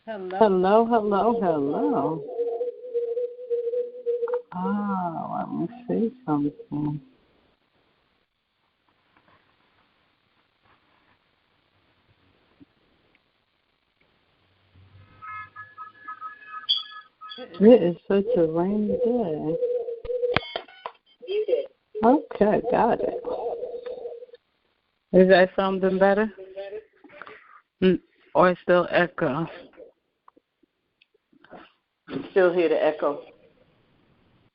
Hello, hello, hello. Let me see something. It is such a rainy day. Okay, got it. Is that something better? Or still echo? Still hear the echo.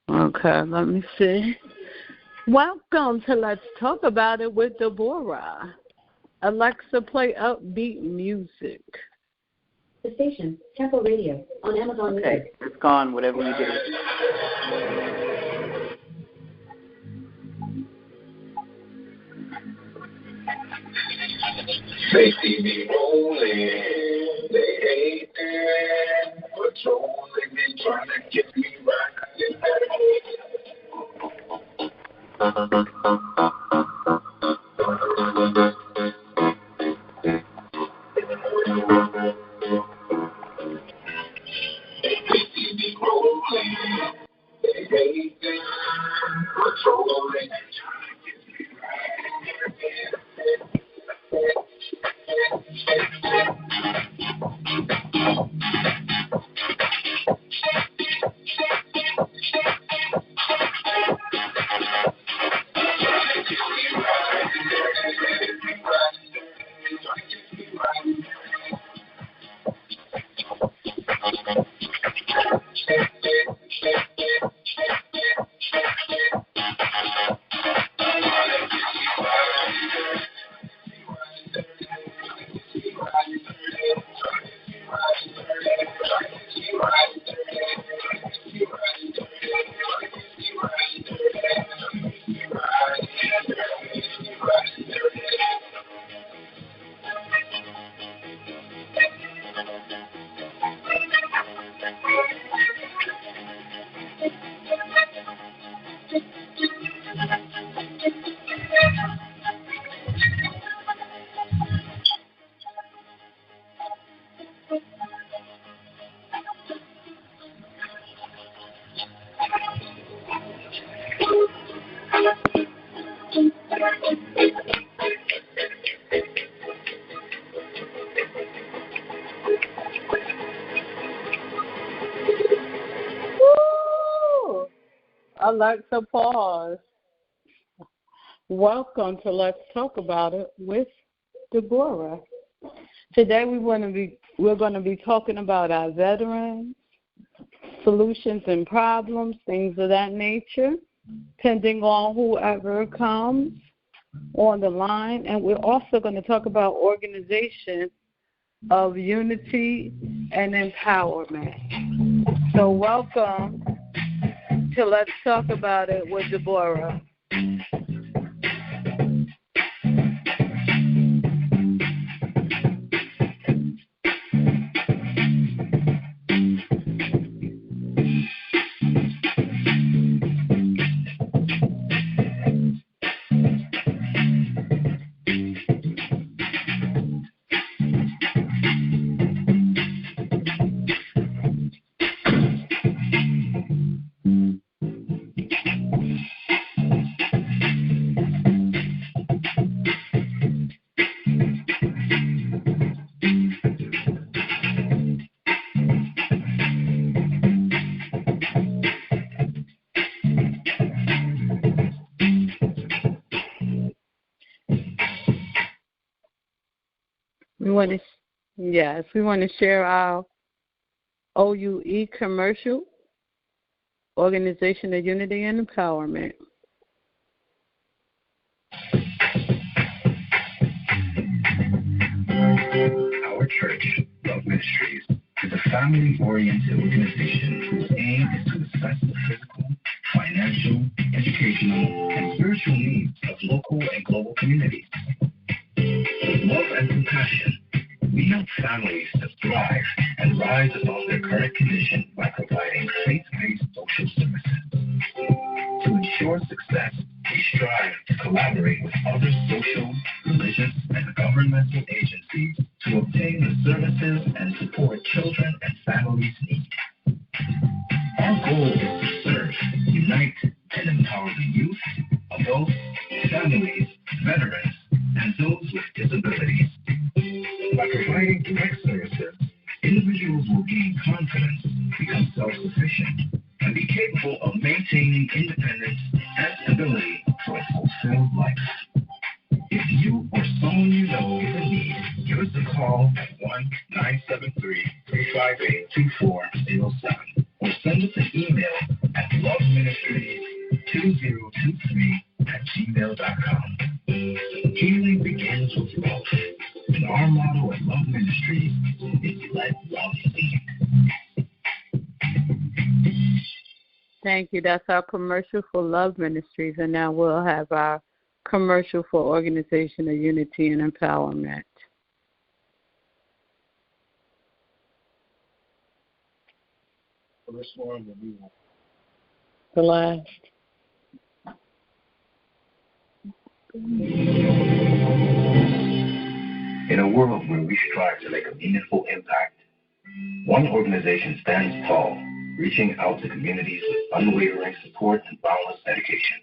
Okay, let me see. Welcome to Let's Talk About It with Deborah. Alexa, play upbeat music. The station, Tempo Radio, on Amazon Music. Okay, it's gone, whatever you did. They see me rolling, they hate it, patrolling me, trying to get me right. They see me rolling, they hate it, patrolling, trying to get me right. Woo! Alexa, pause. Welcome to Let's Talk About It with Deborah. Today we're going to be talking about our veterans, solutions and problems, things of that nature, depending on whoever comes on the line. And we're also going to talk about organization of unity and empowerment. So welcome to Let's Talk About It with Deborah. We want to share our OUE commercial, Organization of Unity and Empowerment. Our church, Love Ministries, is a family-oriented organization whose aim is to assess the physical, financial, educational, and spiritual needs of local and global communities. With love and compassion, we help families to thrive and rise above their current condition by providing faith-based social services. To ensure success, we strive to collaborate with other social, religious, and governmental agencies to obtain the services and support children and families need. Our goal is to serve, unite, and empower the youth, adults, families, veterans, and those with disabilities. By providing direct services, individuals will gain confidence, become self-sufficient, and be capable of maintaining independence and stability for a fulfilled life. If you or someone you know is in need, give us a call at 1-973-358-2407 or send us an email at loveministries2023@gmail.com. Healing begins with love, and our motto at Love Ministries is Let Love Lead. Thank you. That's our commercial for Love Ministries, and now we'll have our commercial for Organization of Unity and Empowerment. This one will be The last. In a world where we strive to make a meaningful impact, one organization stands tall, reaching out to communities with unwavering support and boundless dedication.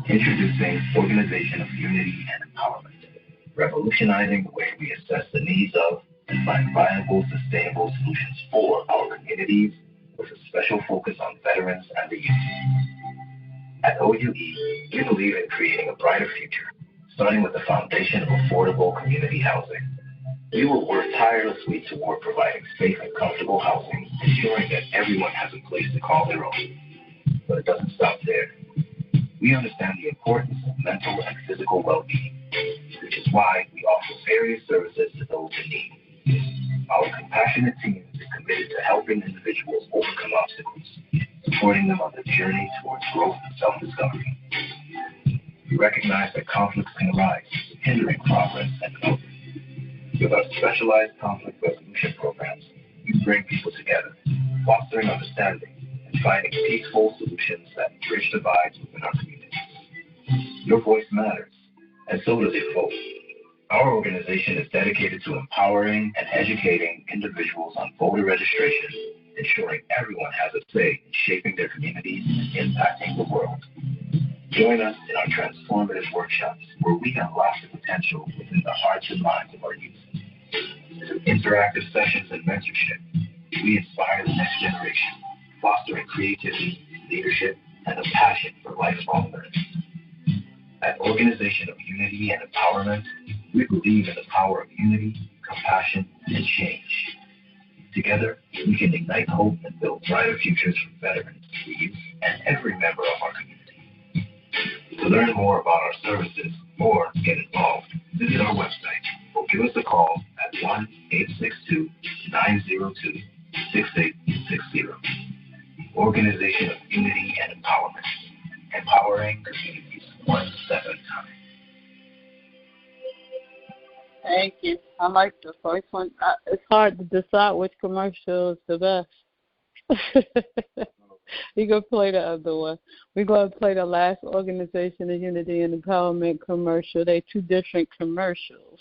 Introducing Organization of Unity and Empowerment, revolutionizing the way we assess the needs of and find viable, sustainable solutions for our communities with a special focus on veterans and the youth. At OUE, we believe in creating a brighter future, starting with the foundation of affordable community housing. We will work tirelessly toward providing safe and comfortable housing, ensuring that everyone has a place to call their own. But it doesn't stop there. We understand the importance of mental and physical well-being, which is why we offer various services to those in need. Our compassionate team is committed to helping individuals overcome obstacles, supporting them on their journey towards growth and self-discovery. We recognize that conflicts can arise, hindering progress and development. With our specialized conflict resolution programs, we bring people together, fostering understanding and finding peaceful solutions that bridge divides within our communities. Your voice matters, and so does your vote. Our organization is dedicated to empowering and educating individuals on voter registration, ensuring everyone has a say in shaping their communities and impacting the world. Join us in our transformative workshops where we unlock the potential within the hearts and minds of our youth. Through interactive sessions and mentorship, we inspire the next generation, fostering creativity, leadership, and a passion for lifelong learning. At Organization of Unity and Empowerment, we believe in the power of unity, compassion, and change. Together, we can ignite hope and build brighter futures for veterans, the youth, and every member of our community. To learn more about our services or get involved, visit our website or give us a call at 1-862-902-6860. Organization of Unity and Empowerment, empowering communities one step at a time. Thank you. I like the first one. It's hard to decide which commercial is the best. We're going to play the other one. We're going to play the last Organization of Unity and Empowerment commercial. They're two different commercials.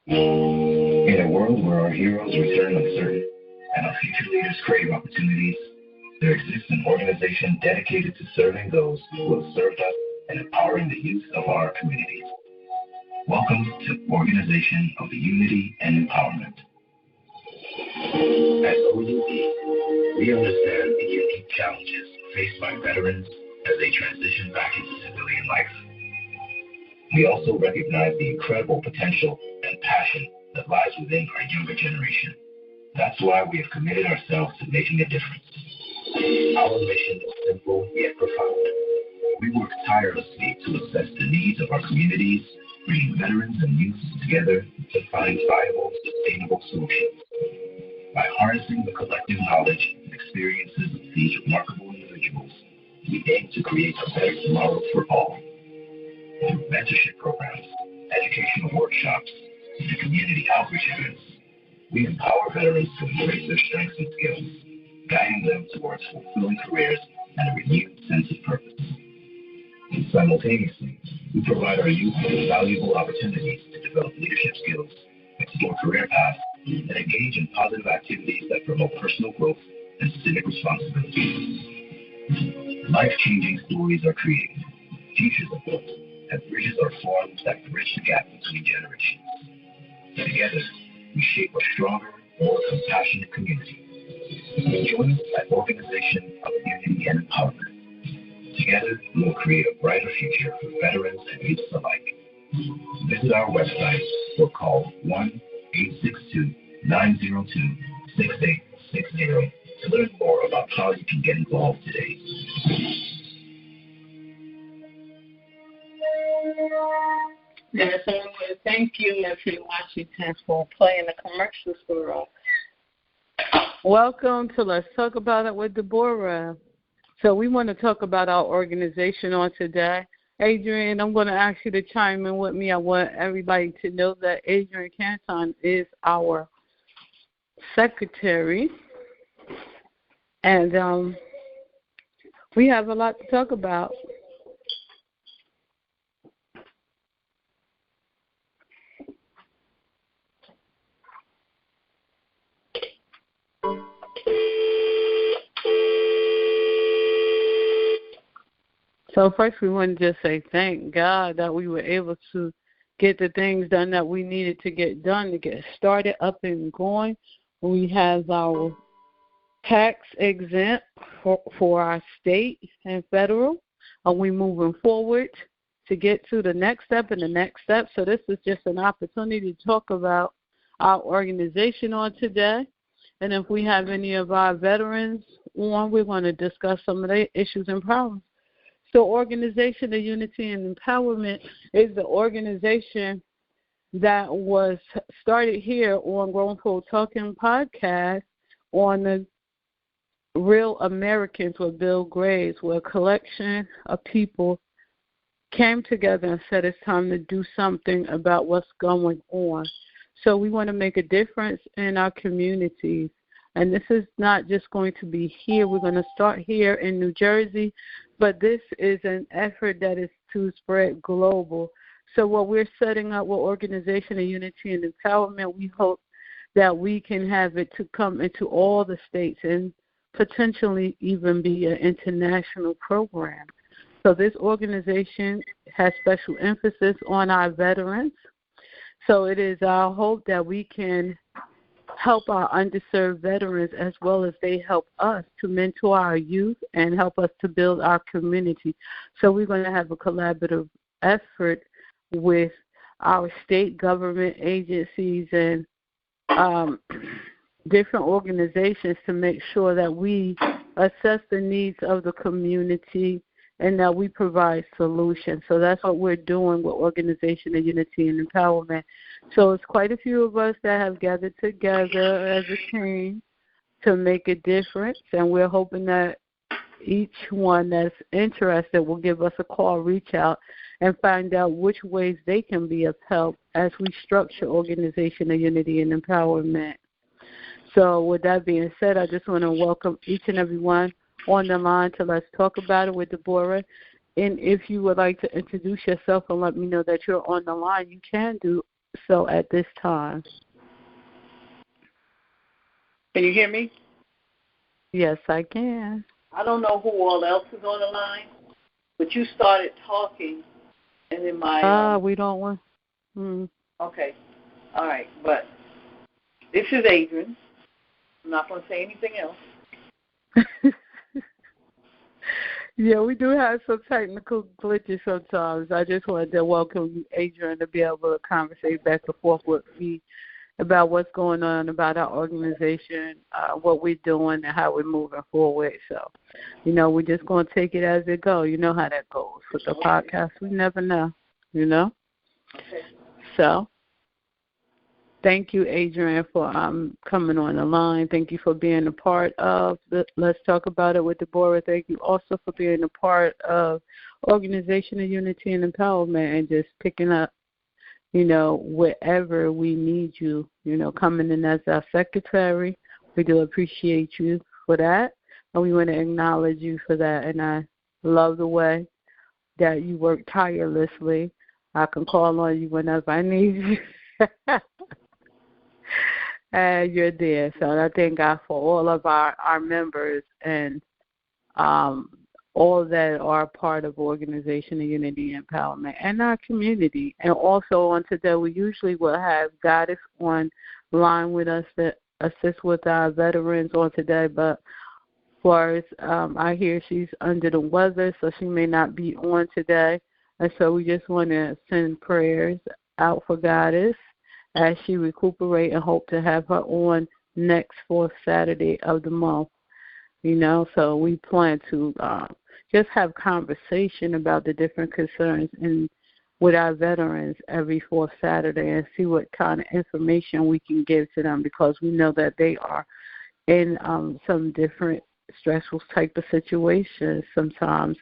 In a world where our heroes return uncertain and our future leaders crave opportunities, there exists an organization dedicated to serving those who have served us and empowering the youth of our communities. Welcome to Organization of Unity and Empowerment. At OUE, we understand the unique challenges faced by veterans as they transition back into civilian life. We also recognize the incredible potential and passion that lies within our younger generation. That's why we have committed ourselves to making a difference. Our mission is simple yet profound. We work tirelessly to assess the needs of our communities, bringing veterans and youth together to find viable, sustainable solutions. By harnessing the collective knowledge and experiences of these remarkable individuals, we aim to create a better tomorrow for all. Through mentorship programs, educational workshops, and community outreach events, we empower veterans to embrace their strengths and skills, guiding them towards fulfilling careers and a renewed sense of purpose. Simultaneously, we provide our youth with valuable opportunities to develop leadership skills, explore career paths, and engage in positive activities that promote personal growth and civic responsibility. Life-changing stories are created, futures are built, and bridges are formed that bridge the gap between generations. Together, we shape a stronger, more compassionate community. Join us at Organization of Unity and Empowerment. Together, we will create a brighter future for veterans and youths alike. Visit our website or call 1-862-902-6860 to learn more about how you can get involved today. Yes, I want to thank you, F.A. Washington, for playing the commercials for us. Welcome to Let's Talk About It with Deborah. So we want to talk about our organization on today. Adrian, I'm going to ask you to chime in with me. I want everybody to know that Adrian Canton is our secretary. And we have a lot to talk about. So first we want to just say thank God that we were able to get the things done that we needed to get done to get started up and going. We have our tax exempt for our state and federal. Are we moving forward to get to the next step and the next step? So this is just an opportunity to talk about our organization on today. And if we have any of our veterans on, we're going to discuss some of their issues and problems. So Organization of Unity and Empowerment is the organization that was started here on Grown Folk Talking podcast on the Real Americans with Bill Graves, where a collection of people came together and said it's time to do something about what's going on. So we want to make a difference in our communities. And this is not just going to be here. We're going to start here in New Jersey, but this is an effort that is to spread global. So what we're setting up with Organization of Unity and Empowerment, we hope that we can have it to come into all the states and potentially even be an international program. So this organization has special emphasis on our veterans. So it is our hope that we can help our underserved veterans as well as they help us to mentor our youth and help us to build our community. So we're going to have a collaborative effort with our state government agencies and different organizations to make sure that we assess the needs of the community and that we provide solutions. So that's what we're doing with Organization of Unity and Empowerment. So it's quite a few of us that have gathered together as a team to make a difference, and we're hoping that each one that's interested will give us a call, reach out, and find out which ways they can be of help as we structure Organization of Unity and Empowerment. So with that being said, I just want to welcome each and every one on the line to Let's Talk About It with Deborah. And if you would like to introduce yourself and let me know that you're on the line, you can do so at this time. Can you hear me? Yes, I can. I don't know who all else is on the line, but you started talking, and then my... we don't want... Okay. All right. But this is Adrian. I'm not going to say anything else. Yeah, we do have some technical glitches sometimes. I just wanted to welcome Adrian to be able to conversate back and forth with me about what's going on, about our organization, what we're doing, and how we're moving forward. So, we're just going to take it as it goes. You know how that goes. With the podcast, we never know, Okay. So, thank you, Adrian, for coming on the line. Thank you for being a part of the Let's Talk About It with Deborah. Thank you also for being a part of Organization of Unity and Empowerment and just picking up, wherever we need you, coming in as our secretary. We do appreciate you for that, and we want to acknowledge you for that. And I love the way that you work tirelessly. I can call on you whenever I need you. And you're there. So I thank God for all of our members and all that are part of Organization of Unity and Empowerment and our community. And also on today, we usually will have Goddess on line with us to assist with our veterans on today. But for us, I hear she's under the weather, so she may not be on today. And so we just want to send prayers out for Goddess as she recuperates and hope to have her on next fourth Saturday of the month. So we plan to just have conversation about the different concerns and with our veterans every fourth Saturday and see what kind of information we can give to them, because we know that they are in some different stressful type of situations sometimes.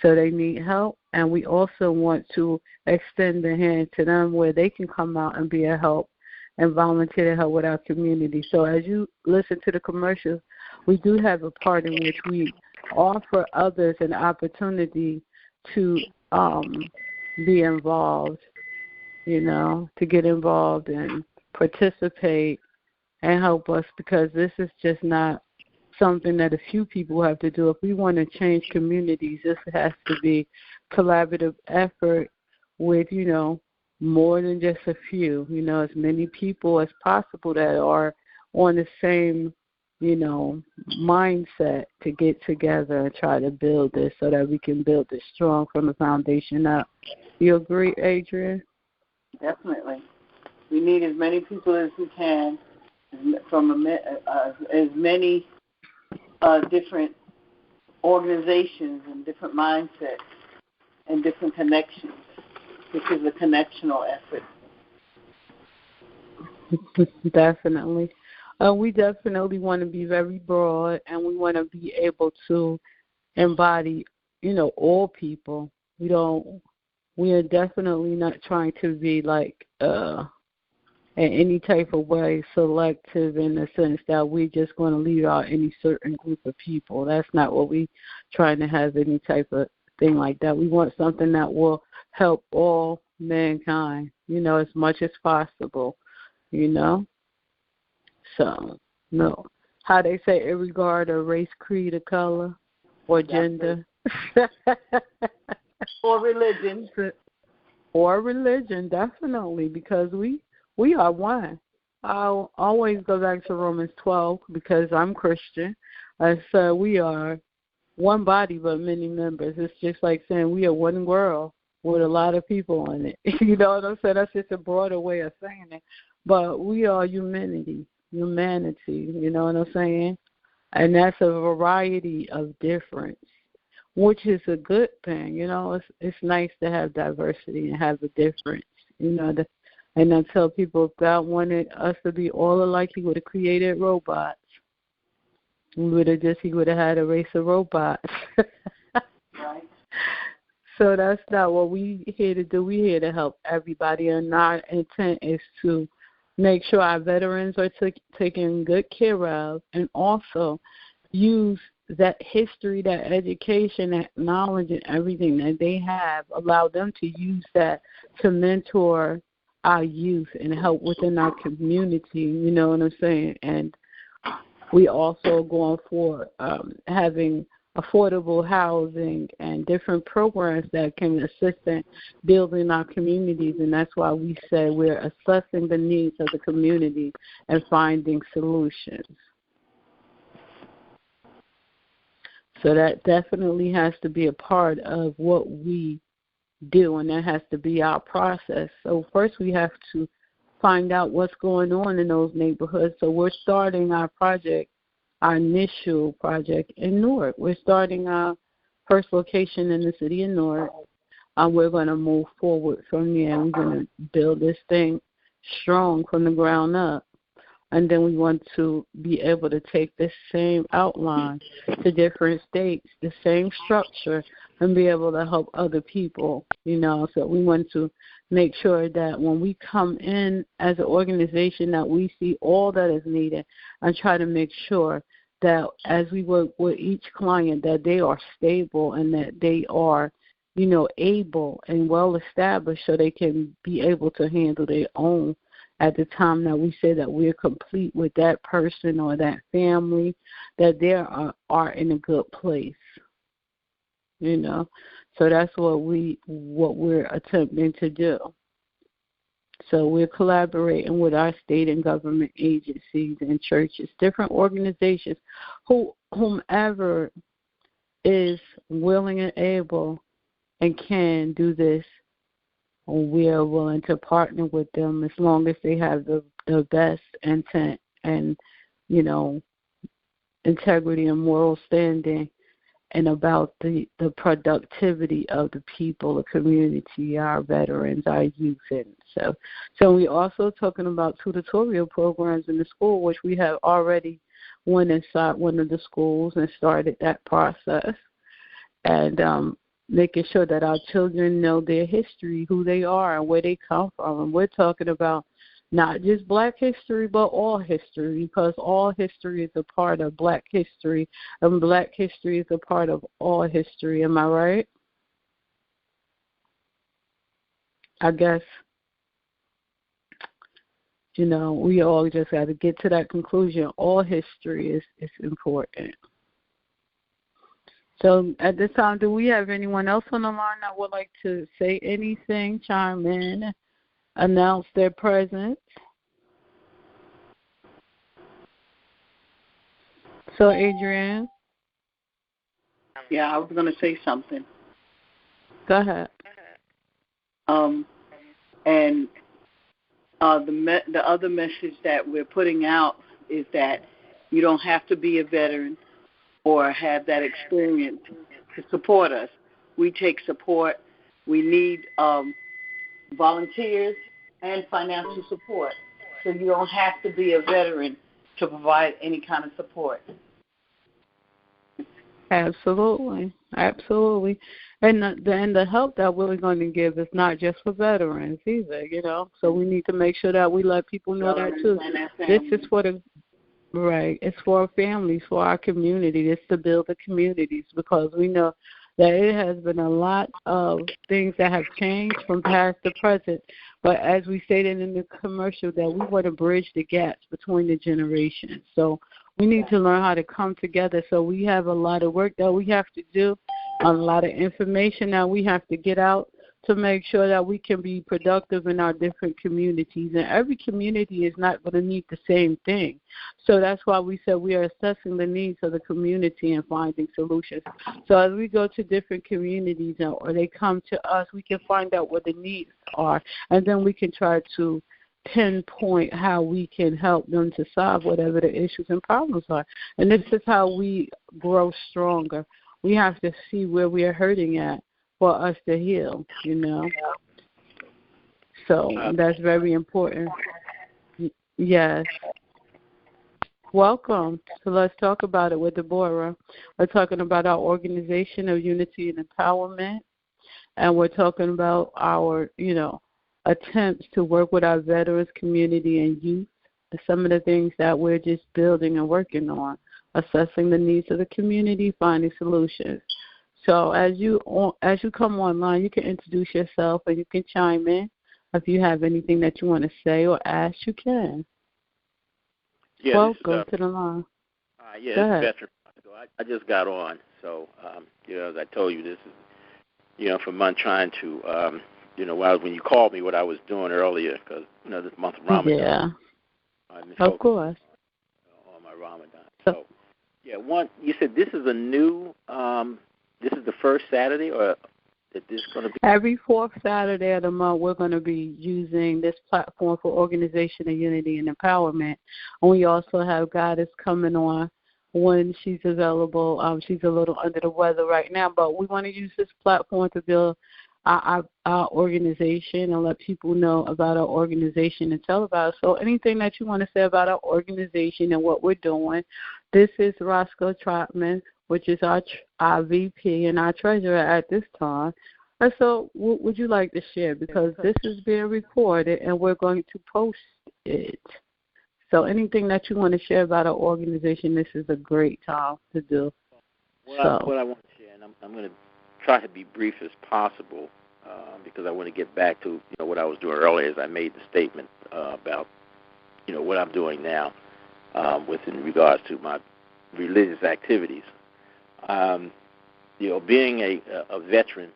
So they need help, and we also want to extend the hand to them where they can come out and be a help and volunteer to help with our community. So as you listen to the commercials, we do have a part in which we offer others an opportunity to be involved, to get involved and participate and help us, because this is just not something that a few people have to do. If we want to change communities, this has to be collaborative effort with, more than just a few, as many people as possible that are on the same, mindset to get together and try to build this so that we can build it strong from the foundation up. You agree, Adrian? Definitely. We need as many people as we can from as many different organizations and different mindsets and different connections. This is a connectional effort. Definitely. We definitely want to be very broad, and we want to be able to embody, all people. We are definitely not trying to be like in any type of way selective in the sense that we're just going to leave out any certain group of people. That's not what we're trying to have, any type of thing like that. We want something that will help all mankind, as much as possible, So, no. How they say, irregard of race, creed, or color, or gender. Or religion. Or religion, definitely, because we are one. I'll always go back to Romans 12 because I'm Christian. So we are one body but many members. It's just like saying we are one world with a lot of people in it. You know what I'm saying? That's just a broader way of saying it. But we are humanity, you know what I'm saying? And that's a variety of difference, which is a good thing. It's nice to have diversity and have a difference, and I tell people, if God wanted us to be all alike, he would have created robots. He would have had a race of robots. Right. So that's not what we here to do. We're here to help everybody, and our intent is to make sure our veterans are taken good care of, and also use that history, that education, that knowledge, and everything that they have, allow them to use that to mentor our youth and help within our community, you know what I'm saying? And we also are going for having affordable housing and different programs that can assist in building our communities, and that's why we say we're assessing the needs of the community and finding solutions. So that definitely has to be a part of what we do, and that has to be our process. So first we have to find out what's going on in those neighborhoods. So we're starting our project, our initial project in Newark. We're starting our first location in the city of Newark. We're going to move forward from there. We're going to build this thing strong from the ground up. And then we want to be able to take this same outline to different states, the same structure, and be able to help other people, So we want to make sure that when we come in as an organization that we see all that is needed and try to make sure that as we work with each client that they are stable and that they are able and well established so they can be able to handle their own at the time that we say that we're complete with that person or that family, that they are in a good place. So that's what we're attempting to do. So we're collaborating with our state and government agencies and churches, different organizations, whomever is willing and able and can do this. We are willing to partner with them as long as they have the best intent and, integrity and moral standing, and about the productivity of the people, the community, our veterans, our youth. And so we're also talking about tutorial programs in the school, which we have already went inside one of the schools and started that process. And making sure that our children know their history, who they are, and where they come from. And we're talking about not just Black history, but all history, because all history is a part of Black history, and Black history is a part of all history. Am I right? I guess, we all just got to get to that conclusion. All history is important. So at this time, do we have anyone else on the line that would like to say anything, chime in, announce their presence? So, Adrienne? Yeah, I was going to say something. Go ahead. And the other message that we're putting out is that you don't have to be a veteran or have that experience to support us. We take support. We need volunteers and financial support. So you don't have to be a veteran to provide any kind of support. Absolutely. And the help that we're going to give is not just for veterans either, So we need to make sure that we let people know that too. This is for it's for our families, for our community. It's to build the communities, because we know that it has been a lot of things that have changed from past to present. But as we stated in the commercial, that we want to bridge the gaps between the generations. So we need to learn how to come together. So we have a lot of work that we have to do, a lot of information that we have to get out to make sure that we can be productive in our different communities. And every community is not going to need the same thing. So that's why we said we are assessing the needs of the community and finding solutions. So as we go to different communities or they come to us, we can find out what the needs are, and then we can try to pinpoint how we can help them to solve whatever the issues and problems are. And this is how we grow stronger. We have to see where we are hurting at for us to heal, So that's very important. Yes. Welcome. So let's talk about it with Deborah. We're talking about our organization of unity and empowerment, and we're talking about our, attempts to work with our veterans community and youth, some of the things that we're just building and working on, assessing the needs of the community, finding solutions. So as you come online, you can introduce yourself and you can chime in. If you have anything that you want to say or ask, you can. Yeah, welcome to the line. This is Veteran. I just got on, so as I told you, this is for months trying to when you called me, what I was doing earlier, because this month of Ramadan. Yeah. Of course. On my Ramadan. So you said this is a new. This is the first Saturday, or is this going to be? Every fourth Saturday of the month, we're going to be using this platform for organization of unity and empowerment. And we also have Goddess coming on when she's available. She's a little under the weather right now, but we want to use this platform to build our organization and let people know about our organization and tell about it. So anything that you want to say about our organization and what we're doing, this is Roscoe Trotman, which is our VP and our treasurer at this time. And so what would you like to share? Because this is being recorded and we're going to post it. So anything that you want to share about our organization, this is a great time to do. What I want to share, and I'm going to try to be brief as possible because I want to get back to what I was doing earlier as I made the statement about what I'm doing now in regards to my religious activities. Being a veteran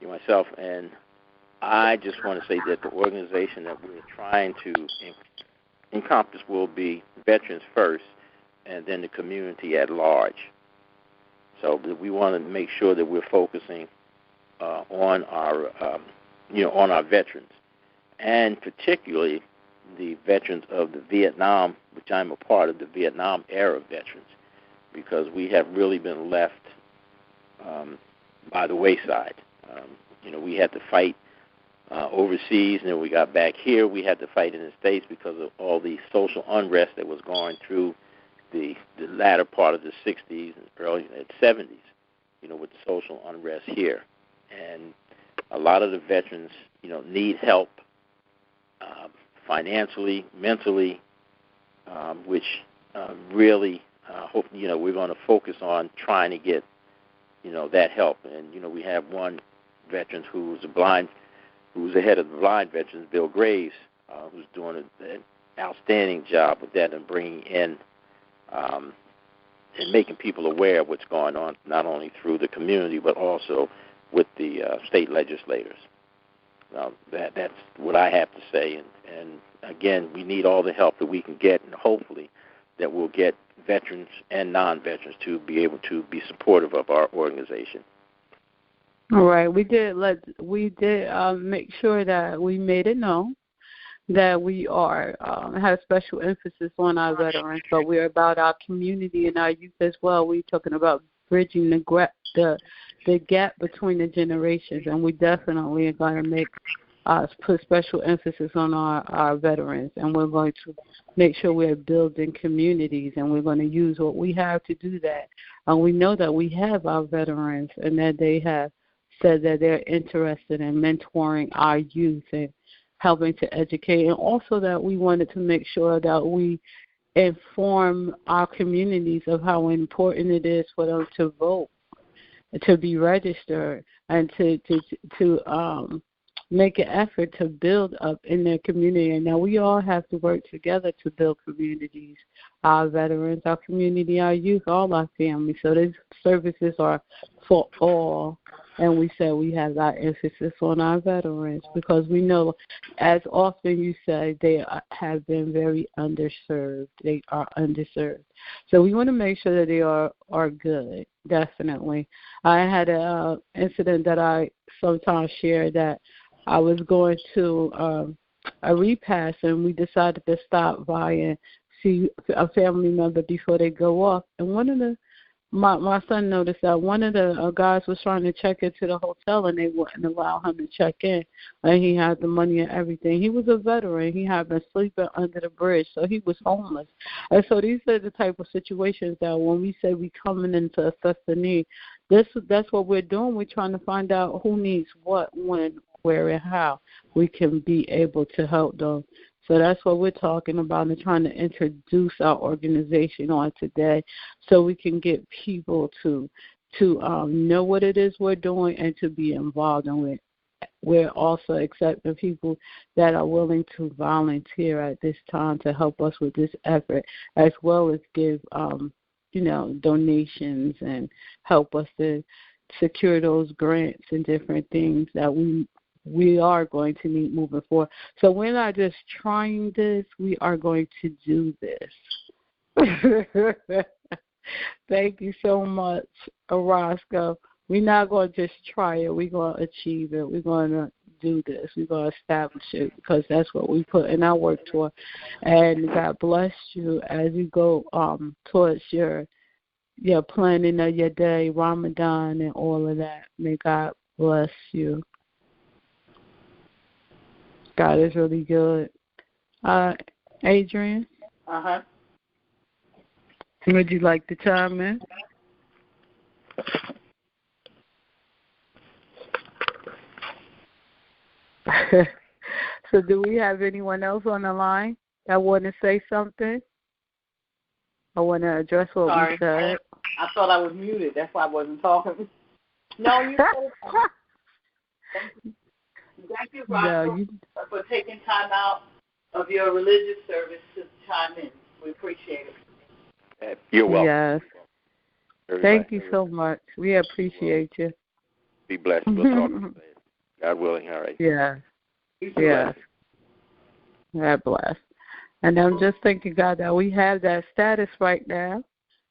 myself, and I just want to say that the organization that we're trying to encompass will be veterans first and then the community at large. So we want to make sure that we're focusing on our on our veterans, and particularly the veterans of the Vietnam, which I'm a part of, the Vietnam era veterans, because we have really been left by the wayside. We had to fight overseas, and then we got back here. We had to fight in the States because of all the social unrest that was going through the latter part of the 60s and early 70s, with the social unrest here. And a lot of the veterans, need help financially, mentally, which really, hope, we're going to focus on trying to get, that help. And, we have one veteran who's the head of the blind veterans, Bill Graves, who's doing an outstanding job with that and bringing in and making people aware of what's going on, not only through the community but also with the state legislators. That's what I have to say. And again, we need all the help that we can get, and hopefully that we'll get veterans and non-veterans to be able to be supportive of our organization. All right, we did make sure that we made it known that we have special emphasis on our veterans, but we're about our community and our youth as well. We're talking about bridging the gap between the generations, and we definitely are going to put special emphasis on our veterans, and we're going to make sure we're building communities, and we're going to use what we have to do that. And we know that we have our veterans and that they have said that they're interested in mentoring our youth and helping to educate, and also that we wanted to make sure that we inform our communities of how important it is for them to vote, to be registered, and to make an effort to build up in their community. And now we all have to work together to build communities, our veterans, our community, our youth, all our families. So these services are for all. And we said we have our emphasis on our veterans because we know, as often you say, they have been very underserved. They are underserved. So we want to make sure that they are good, definitely. I had an incident that I sometimes share that I was going to a repast, and we decided to stop by and see a family member before they go off. And one of the my son noticed that one of the guys was trying to check into the hotel, and they wouldn't allow him to check in. And he had the money and everything. He was a veteran. He had been sleeping under the bridge, so he was homeless. And so these are the type of situations that when we say we coming in to assess the need, that's what we're doing. We're trying to find out who needs what, when, where, and how we can be able to help them. So that's what we're talking about and trying to introduce our organization on today so we can get people to know what it is we're doing and to be involved in it. We're also accepting people that are willing to volunteer at this time to help us with this effort, as well as give, donations and help us to secure those grants and different things that we are going to need moving forward. So we're not just trying this, we are going to do this. Thank you so much, Orozco. We're not going to just try it. We're going to achieve it. We're going to do this. We're going to establish it because that's what we put in our work toward. And God bless you as you go towards your planning of your day, Ramadan and all of that. May God bless you. God is really good. Adrian? Uh-huh. Would you like to chime in? So do we have anyone else on the line that want to say something? I want to address what we said. I thought I was muted. That's why I wasn't talking. No, you Thank you, Rob, for taking time out of your religious service to chime in. We appreciate it. You're welcome. Yes. Thank you so much. We appreciate you. Be blessed. We'll talk to you later. God willing. All right. Yes. Yes. God bless. And I'm just thanking God that we have that status right now,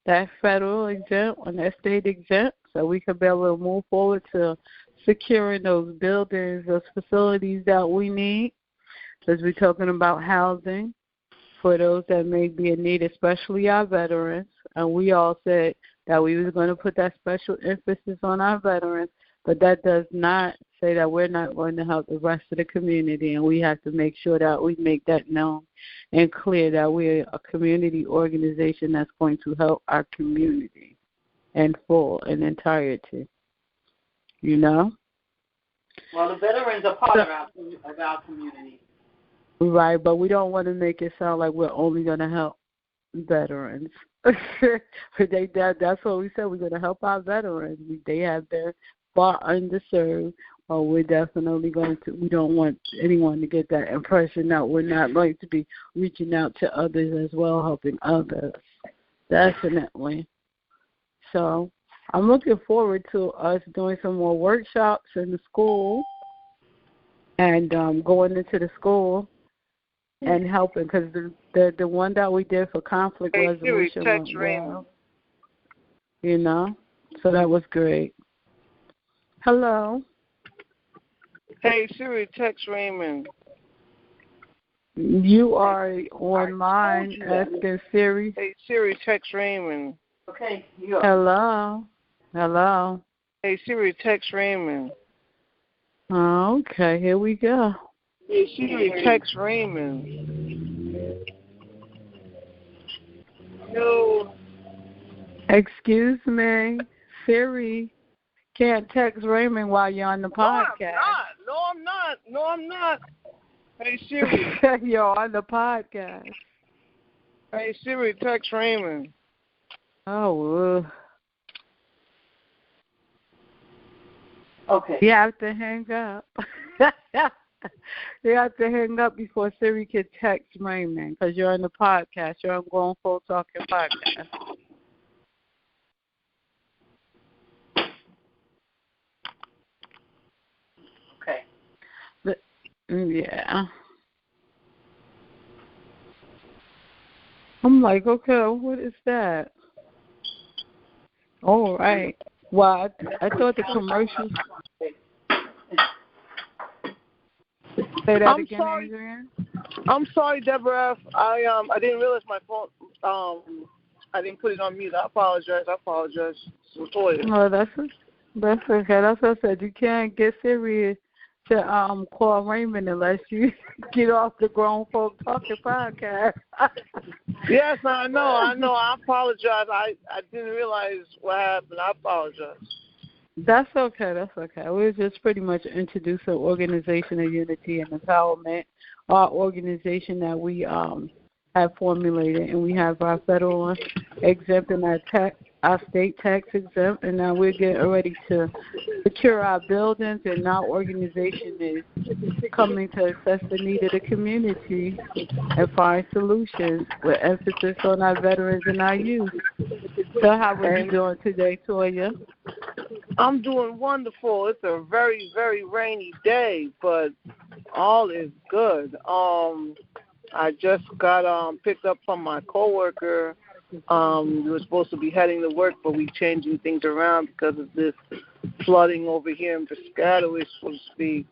that federal exempt and that state exempt, so we can be able to move forward to securing those buildings, those facilities that we need, because we're talking about housing for those that may be in need, especially our veterans. And we all said that we was going to put that special emphasis on our veterans, but that does not say that we're not going to help the rest of the community, and we have to make sure that we make that known and clear that we're a community organization that's going to help our community in full and entirety. You know? Well, the veterans are part of our community. Right, but we don't want to make it sound like we're only going to help veterans. That's what we said. We're going to help our veterans. They have their far underserved. Or we're definitely going to. We don't want anyone to get that impression that we're not going to be reaching out to others as well, helping others. Definitely. So I'm looking forward to us doing some more workshops in the school and going into the school and helping, because the one that we did for conflict resolution went well. You know, so that was great. Hello. Hey, Siri, text Raymond. You are online asking Siri. Hey, Siri, text Raymond. Okay. Hello. Hello. Hey, Siri, text Raymond. Okay, here we go. Hey, Siri, text Raymond. No. Excuse me, Siri can't text Raymond while you're on the podcast. No, I'm not. Hey, Siri. You're on the podcast. Hey, Siri, text Raymond. Oh, okay. You have to hang up. You have to hang up before Siri can text Raymond, because you're on the podcast. You're on Grown Folk Talking Podcast. Yeah. I'm like, okay, what is that? All right. Well, I thought the commercials. Say that again, Adrian. I'm sorry, Deborah. I didn't realize my phone. I didn't put it on mute. I apologize. No, that's okay. That's what I said. You can't get Siri to call Raymond unless you get off the Grown Folk Talking Podcast. Yes, I know. I apologize. I didn't realize what happened. I apologize. That's okay. We're just pretty much introducing Organization of Unity and Empowerment, our organization that we have formulated, and we have our federal exempt and our state tax exempt, and now we're getting ready to secure our buildings, and our organization is coming to assess the need of the community and find solutions with emphasis on our veterans and our youth. So how are you doing today, Toya? I'm doing wonderful. It's a very, very rainy day, but all is good. I just got picked up from my coworker. We were supposed to be heading to work, but we're changing things around because of this flooding over here in Piscataway, so to speak.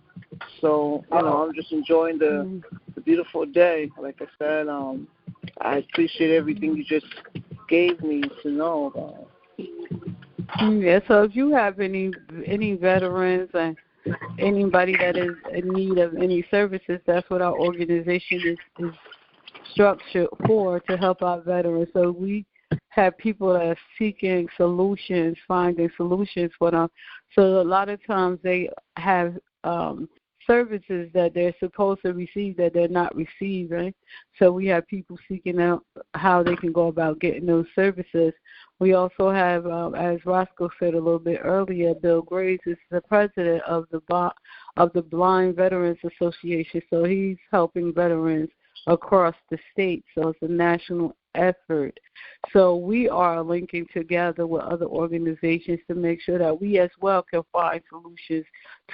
So, I'm just enjoying the beautiful day. Like I said, I appreciate everything you just gave me to know about. Yeah, so if you have any veterans and anybody that is in need of any services, that's what our organization is structured for, to help our veterans. So we have people that are seeking solutions, finding solutions for them. So a lot of times they have services that they're supposed to receive that they're not receiving. So we have people seeking out how they can go about getting those services We also have, as Roscoe said a little bit earlier, Bill Graves is the president of the Blind Veterans Association. So he's helping veterans across the state. So it's a national effort. So we are linking together with other organizations to make sure that we as well can find solutions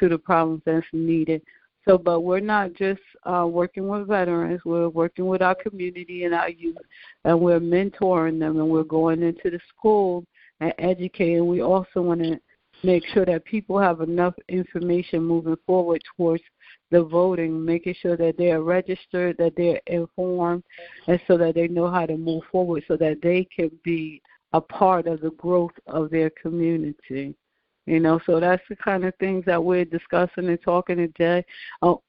to the problems that's needed. So, but we're not just working with veterans. We're working with our community and our youth, and we're mentoring them, and we're going into the school and educating. We also want to make sure that people have enough information moving forward towards the voting, making sure that they're registered, that they're informed, and so that they know how to move forward so that they can be a part of the growth of their community. You know, so that's the kind of things that we're discussing and talking today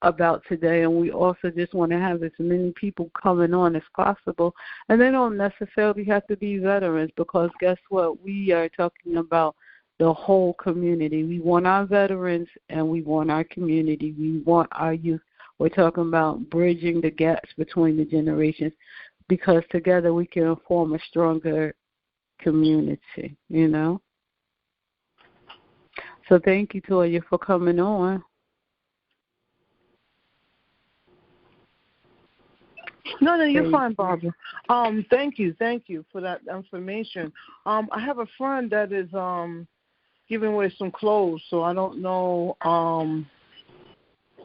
about today. And we also just want to have as many people coming on as possible. And they don't necessarily have to be veterans, because guess what? We are talking about the whole community. We want our veterans and we want our community. We want our youth. We're talking about bridging the gaps between the generations, because together we can form a stronger community, you know. So thank you, Toya, for coming on. No, you're fine, Barbara. Thank you for that information. I have a friend that is giving away some clothes, so I don't know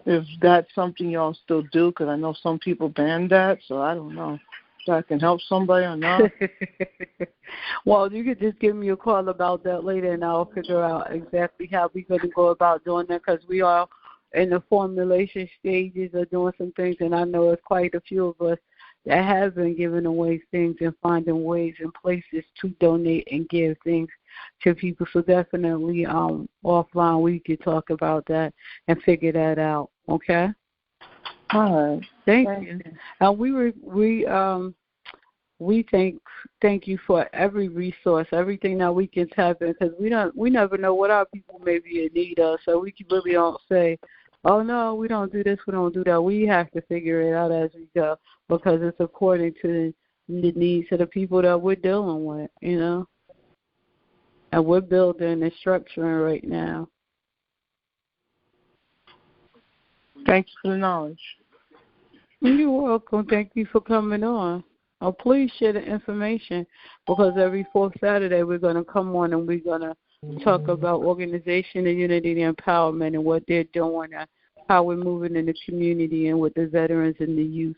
if that's something y'all still do, because I know some people ban that, so I don't know if that can help somebody or not. Well, you could just give me a call about that later, and I'll figure out exactly how we're going to go about doing that, because we are in the formulation stages of doing some things, and I know it's quite a few of us that have been giving away things and finding ways and places to donate and give things to people. So definitely offline we could talk about that and figure that out, okay? All right. Thank you. And we thank you for every resource, everything that we can tap in, because we never know what our people may be in need of. So we can really don't say, oh no, we don't do this, we don't do that. We have to figure it out as we go, because it's according to the needs of the people that we're dealing with, you know. And we're building and structuring right now. Thank you for the knowledge. You're welcome. Thank you for coming on. Oh, please share the information, because every fourth Saturday we're going to come on and we're going to talk about organization and unity and empowerment and what they're doing and how we're moving in the community and with the veterans and the youth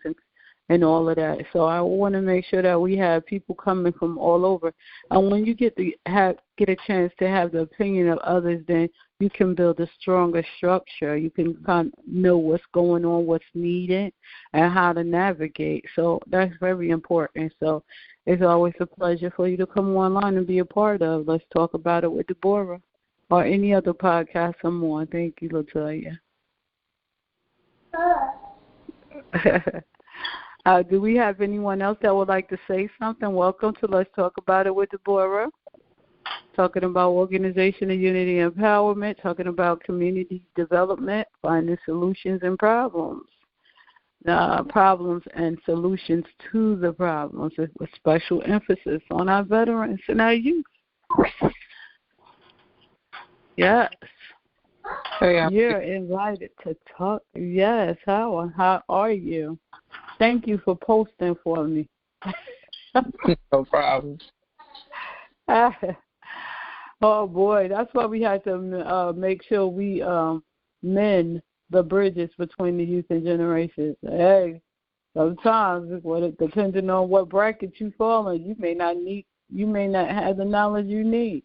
and all of that. So I want to make sure that we have people coming from all over. And when you get a chance to have the opinion of others, then you can build a stronger structure. You can kind of know what's going on, what's needed, and how to navigate. So that's very important. So it's always a pleasure for you to come online and be a part of Let's Talk About It with Deborah, or any other podcast I'm on. Thank you, Latoya. Do we have anyone else that would like to say something? Welcome to Let's Talk About It with Deborah. Talking about organization and unity and empowerment, talking about community development, finding solutions and problems and solutions to the problems, with special emphasis on our veterans and our youth. Yes. You're invited to talk. Yes, how are you? Thank you for posting for me. No problem. Oh, boy, that's why we had to make sure we mend the bridges between the youth and generations. Hey, sometimes, depending on what bracket you fall in, you may not have the knowledge you need.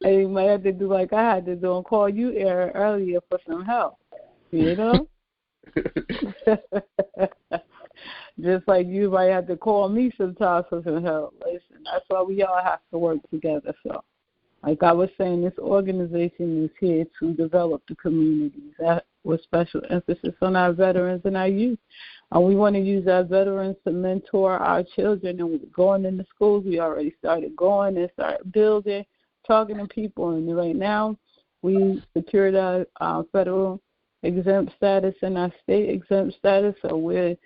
And you might have to do like I had to do and call you earlier for some help, you know? Just like you might have to call me sometimes for some help. Listen, that's why we all have to work together. So, like I was saying, this organization is here to develop the communities with special emphasis on our veterans and our youth. And we want to use our veterans to mentor our children. And we're going into schools. We already started going and started building, talking to people. And right now, we secured our federal exempt status and our state exempt status. So we're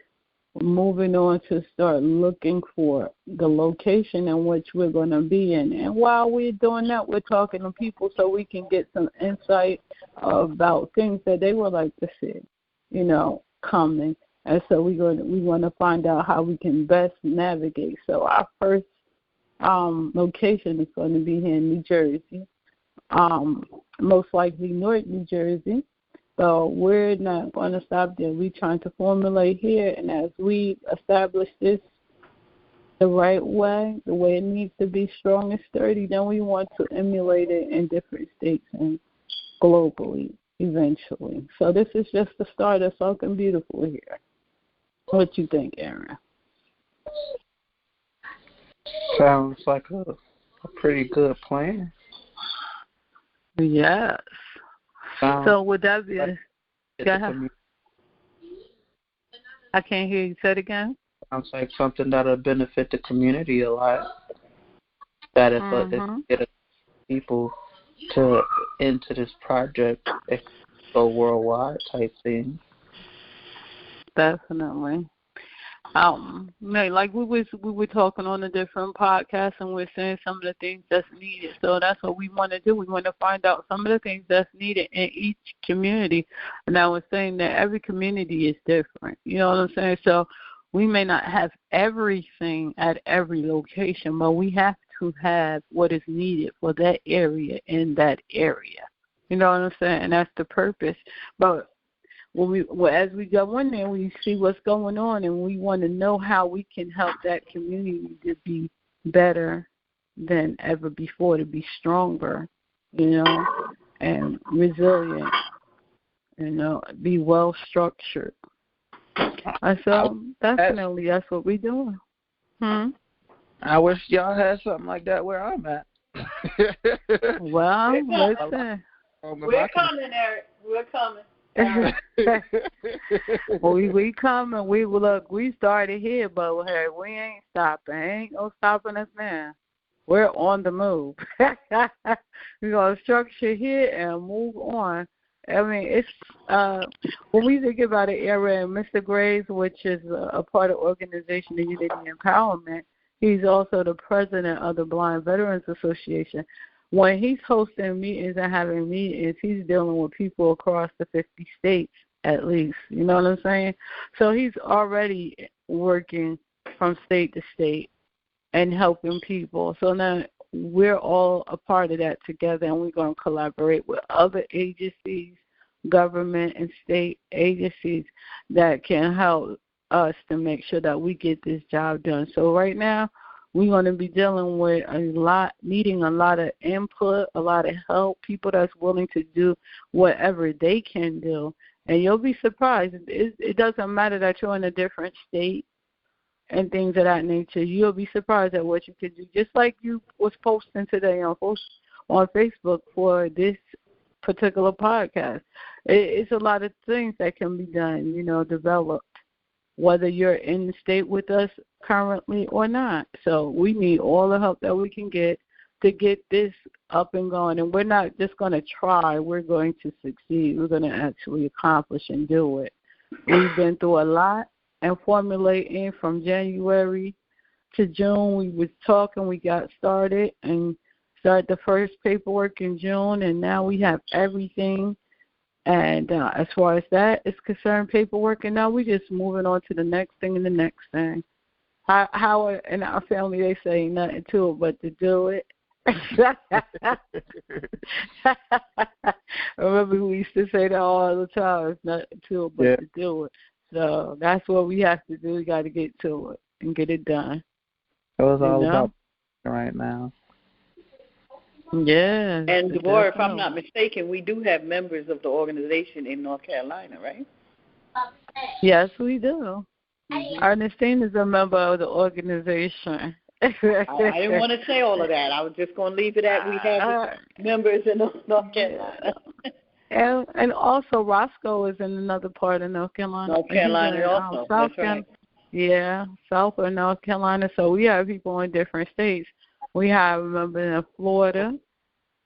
moving on to start looking for the location in which we're going to be in. And while we're doing that, we're talking to people so we can get some insight about things that they would like to see, coming. And so we want to find out how we can best navigate. So our first location is going to be here in New Jersey, most likely North New Jersey. So we're not going to stop there. We're trying to formulate here, and as we establish this the right way, the way it needs to be strong and sturdy, then we want to emulate it in different states and globally eventually. So this is just the start of something beautiful here. What you think, Aaron? Sounds like a pretty good plan. Yes. So would that be go ahead. I can't hear you. Say it again. Sounds like something that'll benefit the community a lot. That if get people into this project, it could go worldwide type thing. Definitely. Like we were talking on a different podcast, and we're saying some of the things that's needed. So that's what we want to do. We want to find out some of the things that's needed in each community. And I was saying that every community is different. You know what I'm saying? So we may not have everything at every location, but we have to have what is needed for that area in that area. You know what I'm saying? And that's the purpose. But as we go in there, we see what's going on, and we want to know how we can help that community to be better than ever before, to be stronger, and resilient, be well structured. So definitely that's what we're doing. I wish y'all had something like that where I'm at. Well, listen. We're coming, Eric. We're coming. Well, we coming. We started here, but hey, we ain't stopping. Ain't no stopping us now. We're on the move. We're gonna structure here and move on. I mean, it's when we think about it, Aaron, Mr. Graves, which is a part of Organization of Unity and Empowerment, he's also the president of the Blind Veterans Association. When he's hosting meetings and having meetings, he's dealing with people across the 50 states at least. You know what I'm saying? So he's already working from state to state and helping people. So now we're all a part of that together, and we're going to collaborate with other agencies, government and state agencies that can help us to make sure that we get this job done. So right now, we're going to be dealing with needing a lot of input, a lot of help, people that's willing to do whatever they can do. And you'll be surprised. It doesn't matter that you're in a different state and things of that nature. You'll be surprised at what you can do. Just like you was posting today on Facebook for this particular podcast. It's a lot of things that can be done, developed, whether you're in the state with us currently or not. So we need all the help that we can get to get this up and going. And we're not just going to try. We're going to succeed. We're going to actually accomplish and do it. We've been through a lot and formulating from January to June. We was talking. We got started and started the first paperwork in June, and now we have everything. And as far as that is concerned, paperwork, and now we're just moving on to the next thing and the next thing. How in our family, they say nothing to it but to do it. Remember, we used to say that all the time. It's nothing to it but to do it. So that's what we have to do. We got to get to it and get it done. It was all about right now. Yeah. And Deborah, if I'm not mistaken, we do have members of the organization in North Carolina, right? Yes, we do. Mm-hmm. Ernestine is a member of the organization. I didn't want to say all of that. I was just going to leave it at we have members in North Carolina. And also Roscoe is in another part of North Carolina. North Carolina also. That's right. Yeah, South of North Carolina. So we have people in different states. We have members in Florida.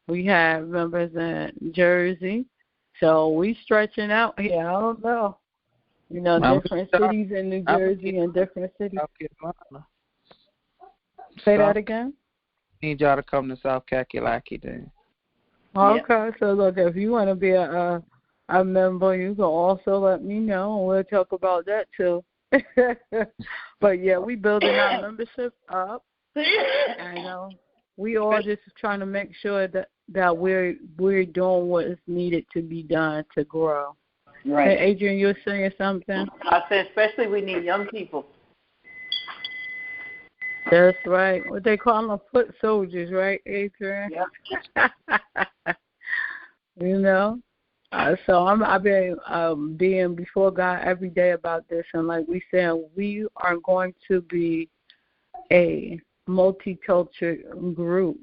We have members in Jersey. So we stretching out here. I don't know. You know, different cities in New Jersey and different cities. Say that again? Need y'all to come to South Kakalaki then. Okay, so look, if you want to be a member, you can also let me know, and we'll talk about that too. But yeah, we building our membership up. I know we all just trying to make sure that we're doing what is needed to be done to grow. Right. Hey, Adrian, you were saying something? I said, especially we need young people. That's right. What they call them, foot soldiers, right, Adrian? Yep. You know? So I've been being before God every day about this, and like we said, we are going to be a multicultural group,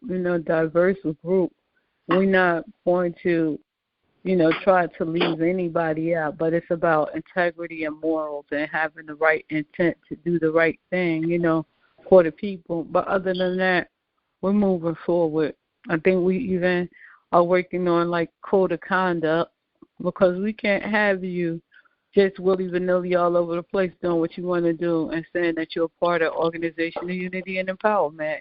diverse group. We're not going to, try to leave anybody out, but it's about integrity and morals and having the right intent to do the right thing, for the people. But other than that, we're moving forward. I think we even are working on like code of conduct, because we can't have you just willy-nilly all over the place doing what you want to do and saying that you're a part of Organization of Unity and Empowerment.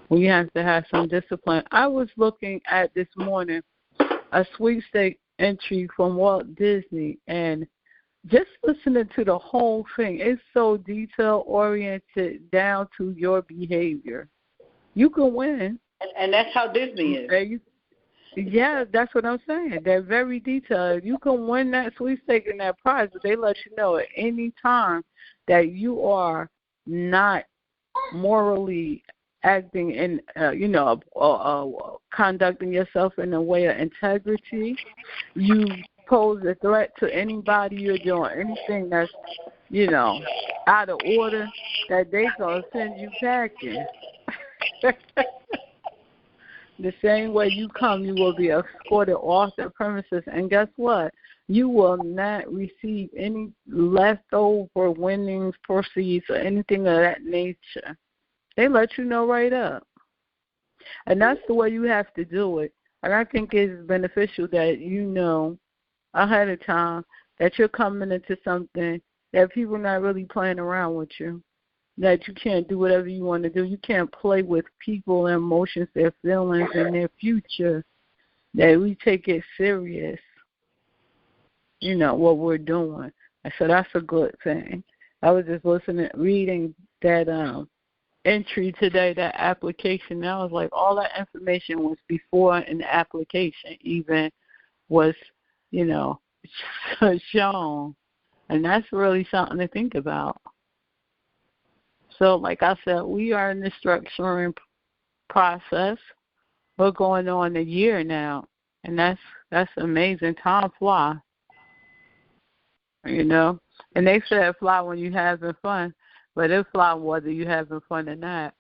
We have to have some discipline. I was looking at this morning a sweepstakes entry from Walt Disney, and just listening to the whole thing, it's so detail-oriented down to your behavior. You can win. And that's how Disney is. Yeah, that's what I'm saying. They're very detailed. You can win that sweepstakes and that prize, but they let you know at any time that you are not morally acting and, conducting yourself in a way of integrity. You pose a threat to anybody you're doing, anything that's, out of order, that they're going to send you packing. The same way you come, you will be escorted off the premises. And guess what? You will not receive any leftover winnings, proceeds, or anything of that nature. They let you know right up. And that's the way you have to do it. And I think it's beneficial that you know ahead of time that you're coming into something that people are not really playing around with you. That you can't do whatever you want to do. You can't play with people, their emotions, their feelings, and their future. That we take it serious, what we're doing. And so that's a good thing. I was just reading that entry today, that application. And I was like, all that information was before an application even was, shown. And that's really something to think about. So, like I said, we are in the structuring process. We're going on a year now, and that's amazing. Time flies, And they say it fly when you're having fun, but it fly whether you're having fun or not.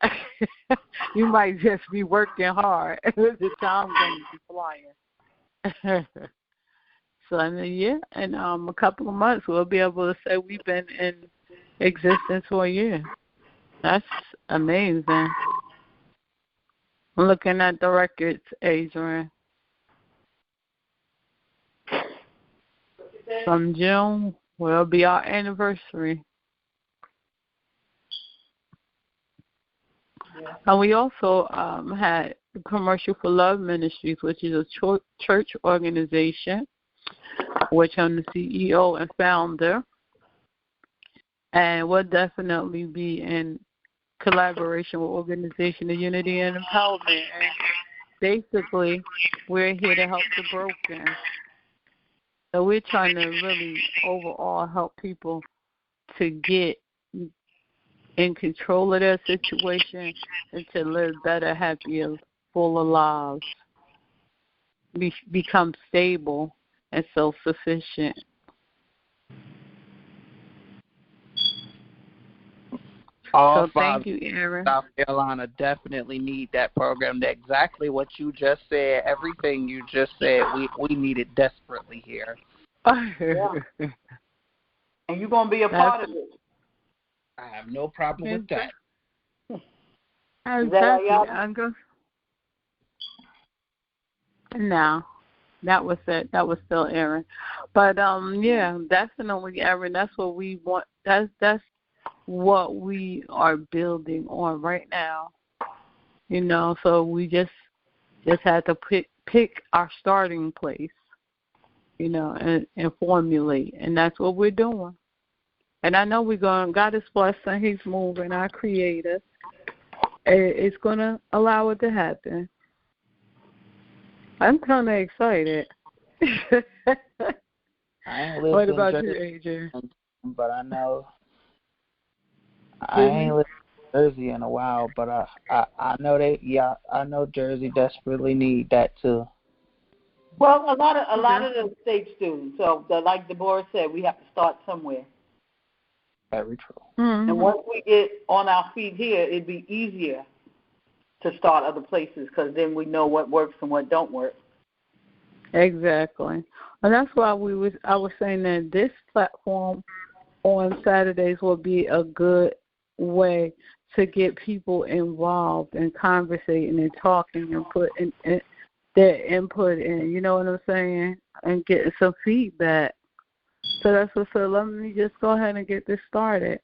You might just be working hard. The time's going to be flying. So in a year and a couple of months, we'll be able to say we've been in existence for a year. That's amazing. I'm looking at the records, Adrian. From June will be our anniversary. Yeah. And we also had Commercial for Love Ministries, which is a church organization, which I'm the CEO and founder. And we'll definitely be in collaboration with Organization of Unity and Empowerment. And basically, we're here to help the broken. So we're trying to really overall help people to get in control of their situation and to live better, happier, fuller lives, become stable and self-sufficient. All so thank you, Aaron. South Carolina definitely need that program. Exactly what you just said, everything you just said, we need it desperately here. Yeah. And you're going to be a part of it. I have no problem with that. Exactly. No. That was it. That was still Aaron. But yeah, definitely, Aaron. That's what we want. That's what we are building on right now. You know, so we just had to pick our starting place. You know, and formulate, and that's what we're doing. And I know God is blessing. He's moving. Our Creator. It's gonna allow it to happen. I'm kind of excited. I ain't lived What in about Jersey, you, Adrian? but I know I ain't lived in Jersey in a while. But I know I know Jersey desperately need that too. Well, a lot of the states do. So, like Deborah said, we have to start somewhere. Very true. Mm-hmm. And once we get on our feet here, it'd be easier to start other places because then we know what works and what don't work. Exactly. And that's why I was saying that this platform on Saturdays will be a good way to get people involved and conversating and talking and putting their input in, you know what I'm saying, and getting some feedback. So that's what. So let me just go ahead and get this started.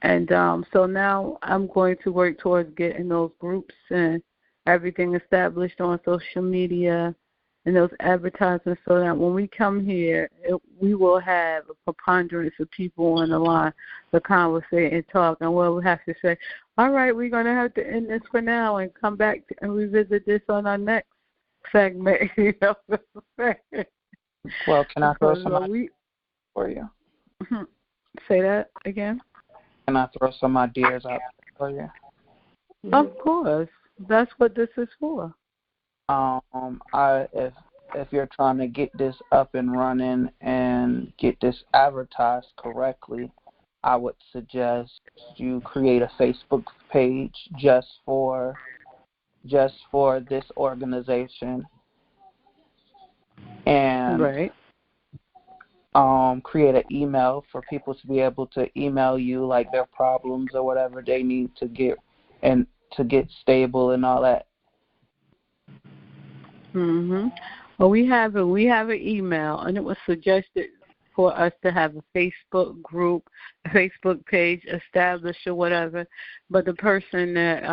And so now I'm going to work towards getting those groups and everything established on social media and those advertisements so that when we come here, we will have a preponderance of people on the line to conversate and talk. And we'll have to say, all right, we're going to have to end this for now and come back and revisit this on our next segment. You know what I'm saying? Well, can I throw some ideas for you? Say that again? Can I throw some ideas out for you? Of course. That's what this is for. If you're trying to get this up and running and get this advertised correctly, I would suggest you create a Facebook page just for this organization, and right. Create an email for people to be able to email you like their problems or whatever they need to get stable and all that. Mhm. Well, we have an email, and it was suggested for us to have a Facebook group, a Facebook page established or whatever. But the person that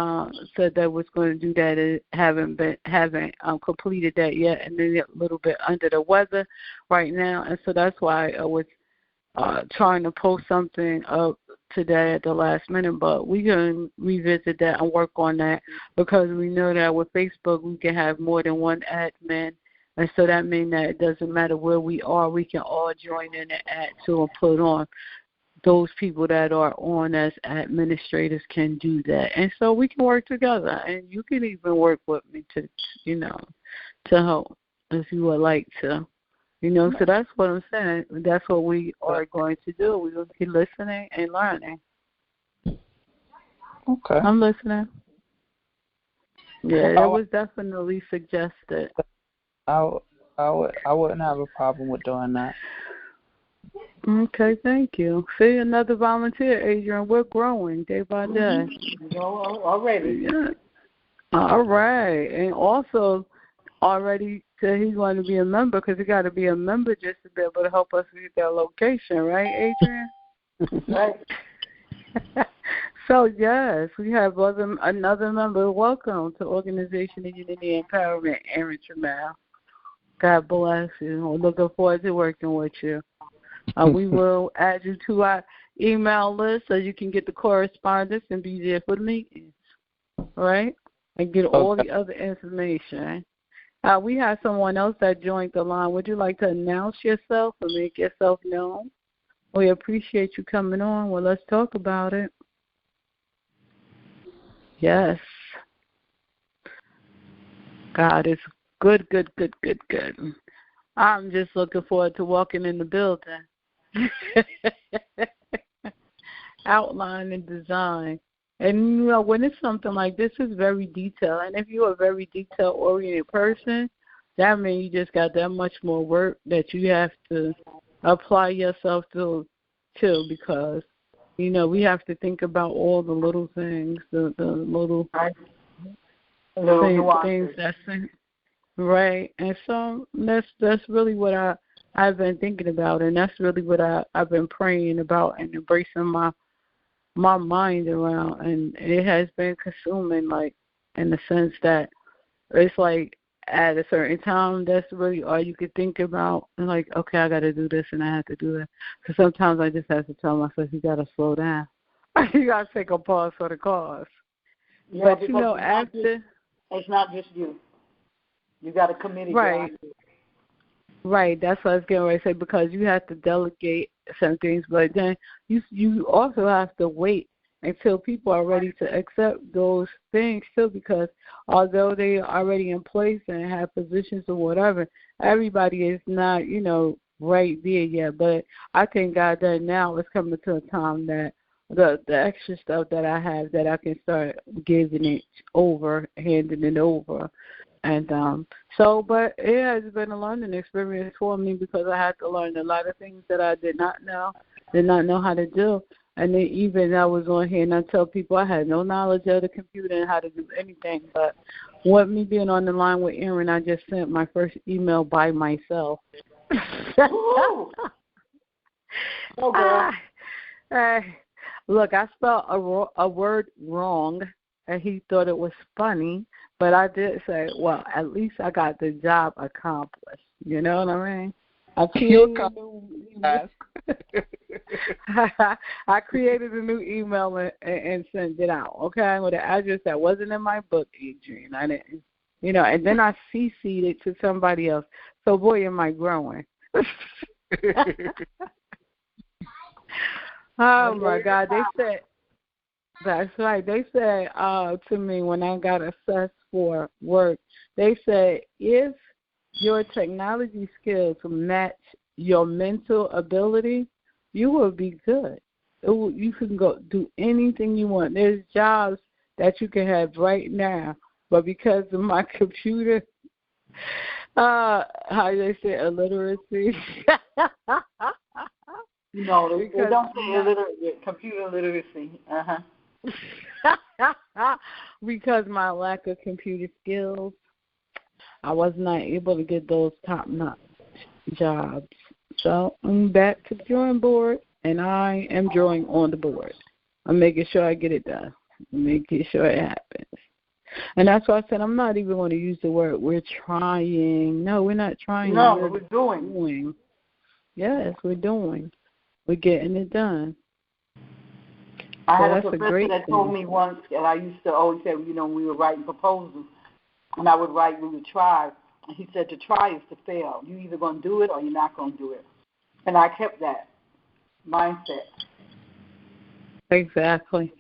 said that was going to do that haven't completed that yet, and they're a little bit under the weather right now, and so that's why I was trying to post something up today at the last minute. But we can revisit that and work on that because we know that with Facebook we can have more than one admin. And so that means that it doesn't matter where we are, we can all join in and add to and put on. Those people that are on as administrators can do that. And so we can work together. And you can even work with me to help if you would like to. So that's what I'm saying. That's what we are going to do. We're going to be listening and learning. Okay. I'm listening. Yeah, that was definitely suggested. I wouldn't have a problem with doing that. Okay, thank you. See, another volunteer, Adrian. We're growing day by day. Already. Yeah. All right. And also, already said he's going to be a member because you got to be a member just to be able to help us get that location, right, Adrian? Right. So, yes, we have another member. Welcome to Organization of Unity Empowerment, Aaron Trammell. God bless you. We're looking forward to working with you. We will add you to our email list so you can get the correspondence and be there for the meetings, right? And get all the other information. We have someone else that joined the line. Would you like to announce yourself or make yourself known? We appreciate you coming on. Well, let's talk about it. Yes. God is good. I'm just looking forward to walking in the building. Outline and design. And, when it's something like this, it's very detailed. And if you're a very detail-oriented person, that means you just got that much more work that you have to apply yourself to because, we have to think about all the little things, the little things that's Right. And so that's really what I've been thinking about, and that's really what I've been praying about and embracing my mind around, and it has been consuming, like, in the sense that it's like at a certain time that's really all you could think about, and like, okay, I got to do this and I have to do that. So sometimes I just have to tell myself, you got to slow down. You got to take a pause for the cause. Yeah, but after it's not just you. You got a committee. Right. Right, that's what I was getting ready to say, because you have to delegate some things, but then you also have to wait until people are ready to accept those things too, because although they are already in place and have positions or whatever, everybody is not, right there yet. But I thank God that now it's coming to a time that the extra stuff that I have, that I can start giving it over, handing it over. And but it has been a learning experience for me, because I had to learn a lot of things that I did not know how to do. And then even I was on here and I tell people I had no knowledge of the computer and how to do anything. But with me being on the line with Aaron, I just sent my first email by myself. Oh, girl. Look, I spelled a word wrong, and he thought it was funny. But I did say, well, at least I got the job accomplished. You know what I mean? I created a new email and sent it out, okay, with an address that wasn't in my book, Adrian. I didn't, and then I CC'd it to somebody else. So, boy, am I growing. Oh, my God. They said, that's right. They said to me when I got assessed for work, they said, if your technology skills match your mental ability, you will be good. You can go do anything you want. There's jobs that you can have right now, but because of my computer, how they say, illiteracy. No, they don't say computer literacy. Uh-huh. Because my lack of computer skills, I was not able to get those top-notch jobs. So I'm back to the drawing board, and I am drawing on the board. I'm making sure I get it done, making sure it happens. And that's why I said I'm not even going to use the word we're trying. No, we're not trying. No, we're doing. Yes, we're doing. We're getting it done. I had a professor that told me once, and I used to always say, we were writing proposals, and I would write, we would try. And he said, to try is to fail. You're either going to do it or you're not going to do it. And I kept that mindset. Exactly.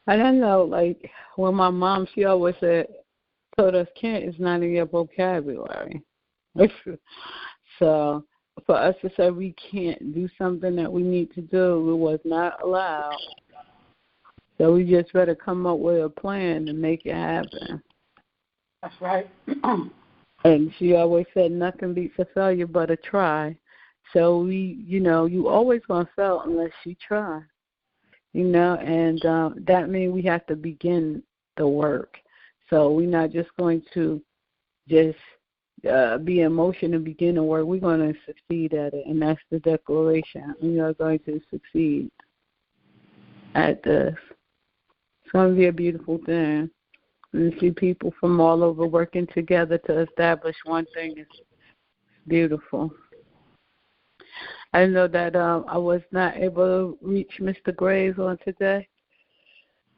I don't know, like, when my mom, she always told us, can't is not in your vocabulary. So for us to say we can't do something that we need to do, it was not allowed. So we just better come up with a plan to make it happen. That's right. And she always said nothing beats a failure but a try. So you always going to fail unless you try. And that means we have to begin the work. So we're not just going to just be in motion and begin the work. We're going to succeed at it, and that's the declaration. We are going to succeed at this. It's going to be a beautiful thing. And see people from all over working together to establish one thing is beautiful. I know that I was not able to reach Mr. Graves on today.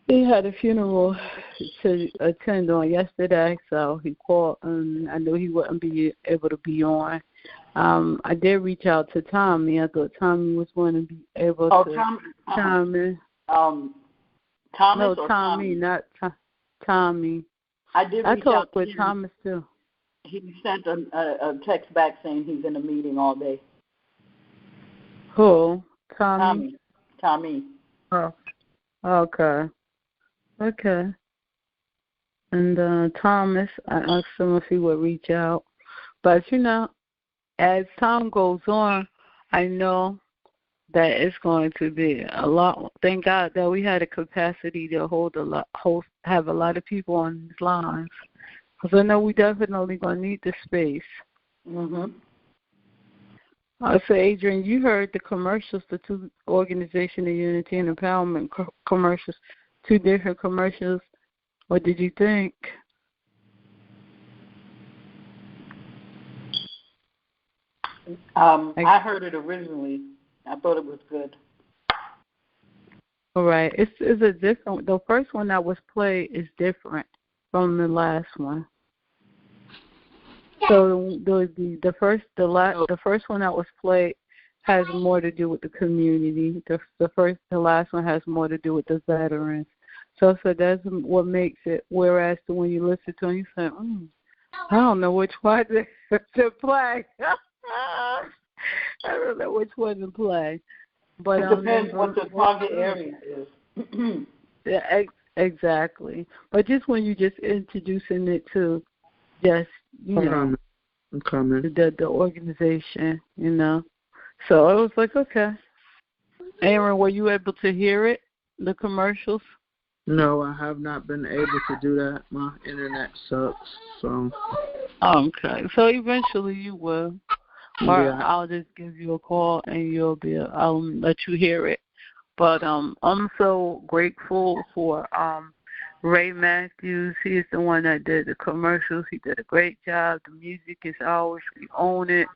He had a funeral to attend on yesterday, so he called, and I knew he wouldn't be able to be on. I did reach out to Tommy. I thought Tommy was going to be able to chime in. Thomas no, Tommy, not Tommy. I talked with Thomas too. He sent a text back saying he's in a meeting all day. Who? Tommy. Oh, okay. And Thomas, I asked him if he would reach out. But, as time goes on, I know that it's going to be a lot. Thank God that we had a capacity to have a lot of people on these lines. Because I know we definitely going to need the space. Mhm. So, Adrian, you heard the commercials, the two Organization of Unity and Empowerment commercials, two different commercials. What did you think? I heard it originally. I thought it was good. All right. It's a different. The first one that was played is different from the last one. So the first one that was played has more to do with the community. The last one has more to do with the veterans. So that's what makes it. Whereas when you listen to it, you say, I don't know which one to play. I don't know which one to play. But it depends what the target area is. Yeah, exactly. But just when you just introducing it to just I'm coming. The organization, So I was like, okay. Aaron, were you able to hear it? The commercials? No, I have not been able to do that. My internet sucks. So. Okay. So eventually you will. Or Yeah. I'll just give you a call and I'll let you hear it. But I'm so grateful for Ray Matthews. He's the one that did the commercials. He did a great job. The music is ours. We own it.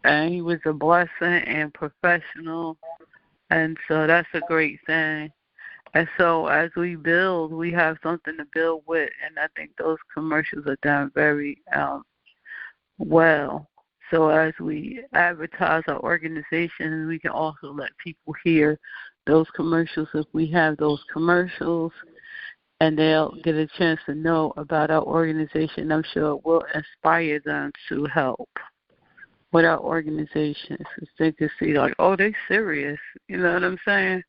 And he was a blessing and professional. And so that's a great thing. And so as we build, we have something to build with. And I think those commercials are done very well. So as we advertise our organization, we can also let people hear those commercials if we have those commercials, and they'll get a chance to know about our organization. I'm sure it will inspire them to help with our organization. So they can see, like, oh, they're serious. You know what I'm saying?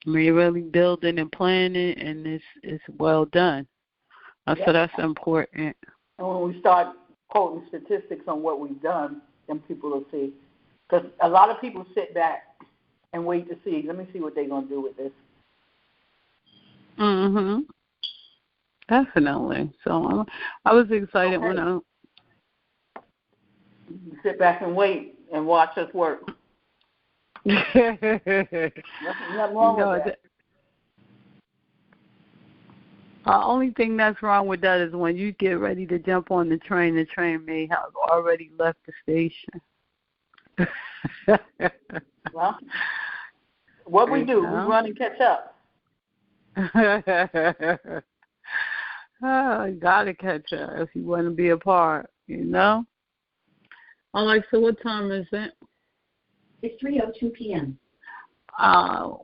I mean, you're really building and planning, and it's well done. So that's important. And when we start quoting statistics on what we've done, then people will see. Because a lot of people sit back and wait to see, let me see what they're going to do with this. Mhm. Definitely. So I was excited when I sit back and wait and watch us work. Nothing wrong with that. The only thing that's wrong with that is when you get ready to jump on the train may have already left the station. Well, what we do, we run and catch up. You gotta catch up if you want to be a part, All right, so what time is it? It's 3:02 p.m.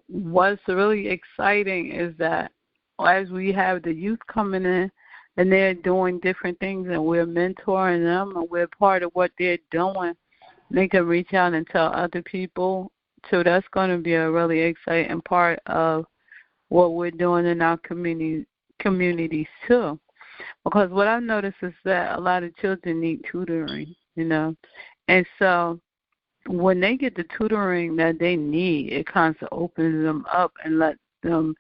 What's really exciting is that as we have the youth coming in and they're doing different things and we're mentoring them and we're part of what they're doing, they can reach out and tell other people. So that's going to be a really exciting part of what we're doing in our communities too. Because what I've noticed is that a lot of children need tutoring, And so when they get the tutoring that they need, it kind of opens them up and lets them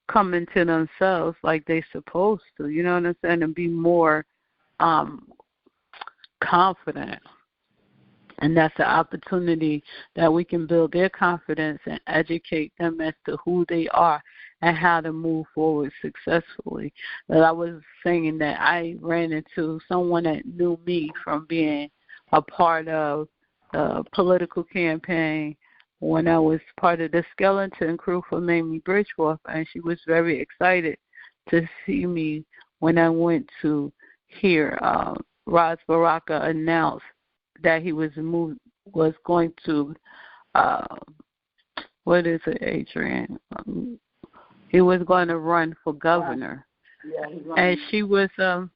come into themselves like they're supposed to, you know what I'm saying, and be more confident. And that's an opportunity that we can build their confidence and educate them as to who they are and how to move forward successfully. But I was saying that I ran into someone that knew me from being a part of the political campaign when I was part of the skeleton crew for Mamie Bridgeworth, and she was very excited to see me when I went to hear Ras Baraka announce that he was going to, what is it, Adrian? He was going to run for governor. Yeah, and she was, so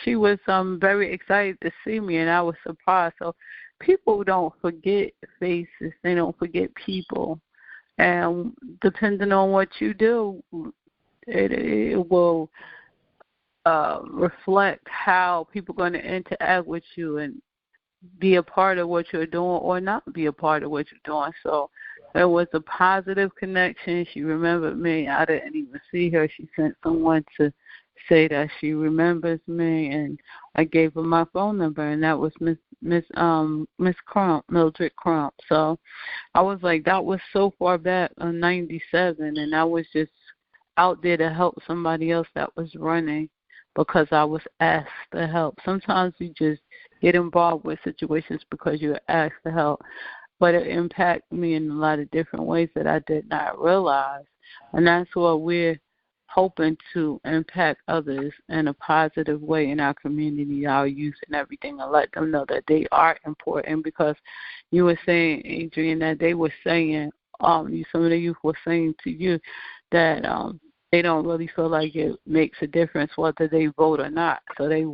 she was very excited to see me, and I was surprised. So people don't forget faces. They don't forget people. And depending on what you do, it will reflect how people are going to interact with you and be a part of what you're doing or not be a part of what you're doing. So there was a positive connection. She remembered me. I didn't even see her. She sent someone to say that she remembers me, and I gave her my phone number, and that was Miss Crump, Mildred Crump. So I was like, that was so far back in '97, and I was just out there to help somebody else that was running because I was asked to help. Sometimes you just get involved with situations because you're asked to help, but it impacted me in a lot of different ways that I did not realize, and that's what we're hoping to impact others in a positive way in our community, our youth and everything, and let them know that they are important. Because you were saying, Adrian, that they were saying, some of the youth were saying to you that they don't really feel like it makes a difference whether they vote or not, so they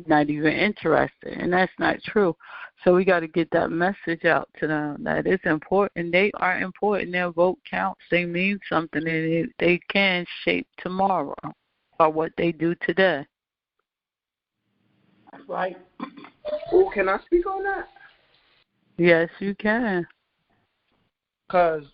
not even interested, and that's not true. So we got to get that message out to them that it's important. They are important. Their vote counts. They mean something, and they can shape tomorrow by what they do today. That's right. Oh, can I speak on that? Yes, you can. Because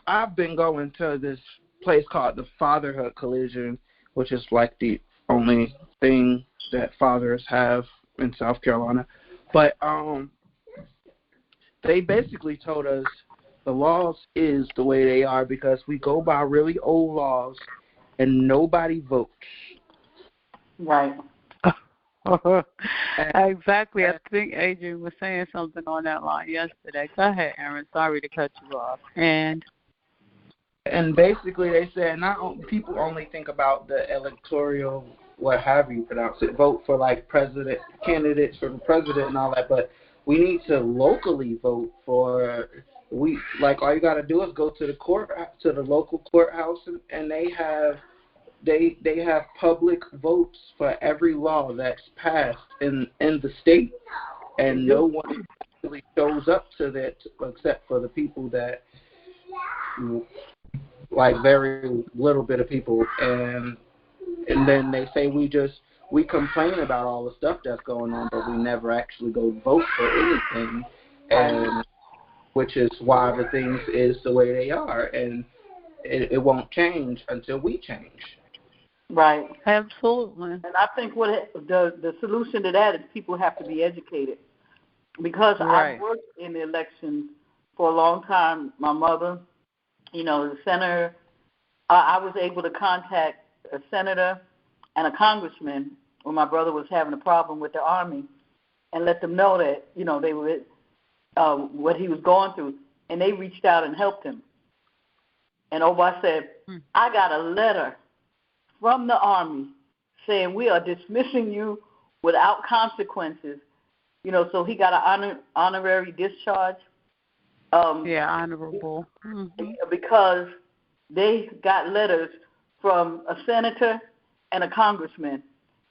I've been going to this place called the Fatherhood Collision, which is like the only thing that fathers have in South Carolina. But they basically told us the laws is the way they are because we go by really old laws and nobody votes. Right. Exactly. I think Adrian was saying something on that line yesterday. Go ahead, Aaron. Sorry to cut you off. And basically they said people only think about the electoral, what have you pronounce it, vote for like president candidates for the president and all that, but we need to locally vote for all you got to do is go to the local courthouse and they have public votes for every law that's passed in the state, and no one really shows up to that except for the people that like very little bit of people, and then they say we complain about all the stuff that's going on, but we never actually go vote for anything, and which is why the things is the way they are, and it won't change until we change. Right. Absolutely. And I think what the solution to that is people have to be educated, because I've worked in the elections for a long time. My mother, the senator, I was able to contact a senator and a congressman when my brother was having a problem with the Army and let them know that, they were what he was going through, and they reached out and helped him. And I said, I got a letter from the Army saying we are dismissing you without consequences, so he got an honorary discharge. Honorable. Because they got letters from a senator and a congressman,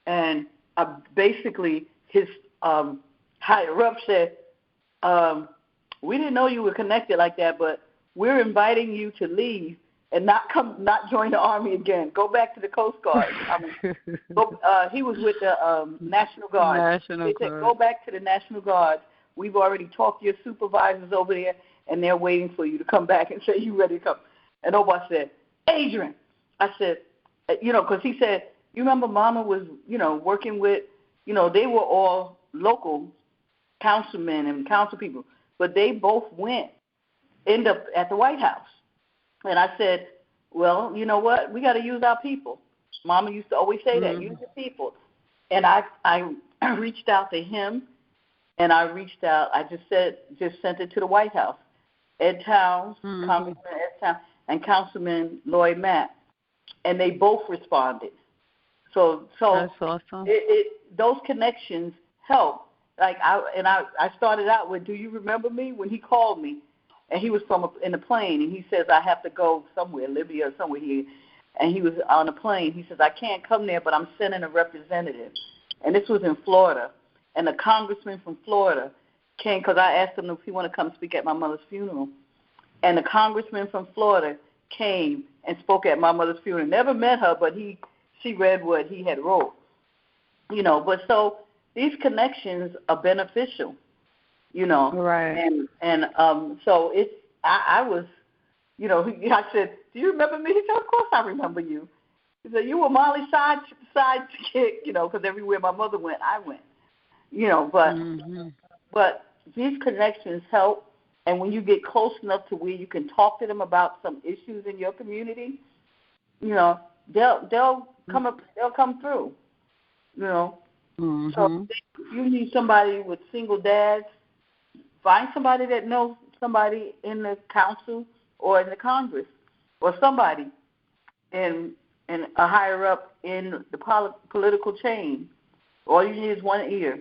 and basically his higher up said, we didn't know you were connected like that, but we're inviting you to leave and not join the Army again. Go back to the Coast Guard. He was with the National Guard. They said, go back to the National Guard. We've already talked to your supervisors over there, and they're waiting for you to come back and say you're ready to come. And Obama said, Adrian, I said, because he said, you remember Mama was, working with, they were all local councilmen and council people, but they both end up at the White House. And I said, well, you know what? We got to use our people. Mama used to always say that, use the people. And I reached out to him, and I just sent it to the White House. Ed Towns, Congressman Ed Towns, and Councilman Lloyd Matt, and they both responded. So that's awesome. Those connections help. Like I started out with, do you remember me? When he called me, and he was in a plane, and he says I have to go somewhere, Libya or somewhere here, and he was on a plane. He says I can't come there, but I'm sending a representative, and this was in Florida, and the congressman from Florida came because I asked him if he wanted to come speak at my mother's funeral, and the congressman from Florida came and spoke at my mother's funeral. Never met her, but she read what he had wrote, But so these connections are beneficial, Right. And so I was, I said, do you remember me? He said, of course I remember you, He said, you were Molly's sidekick, because everywhere my mother went, I went. But these connections help. And when you get close enough to where you can talk to them about some issues in your community, they'll come through. So if you need somebody with single dads, find somebody that knows somebody in the council or in the Congress or somebody in a higher up in the political chain. All you need is one ear,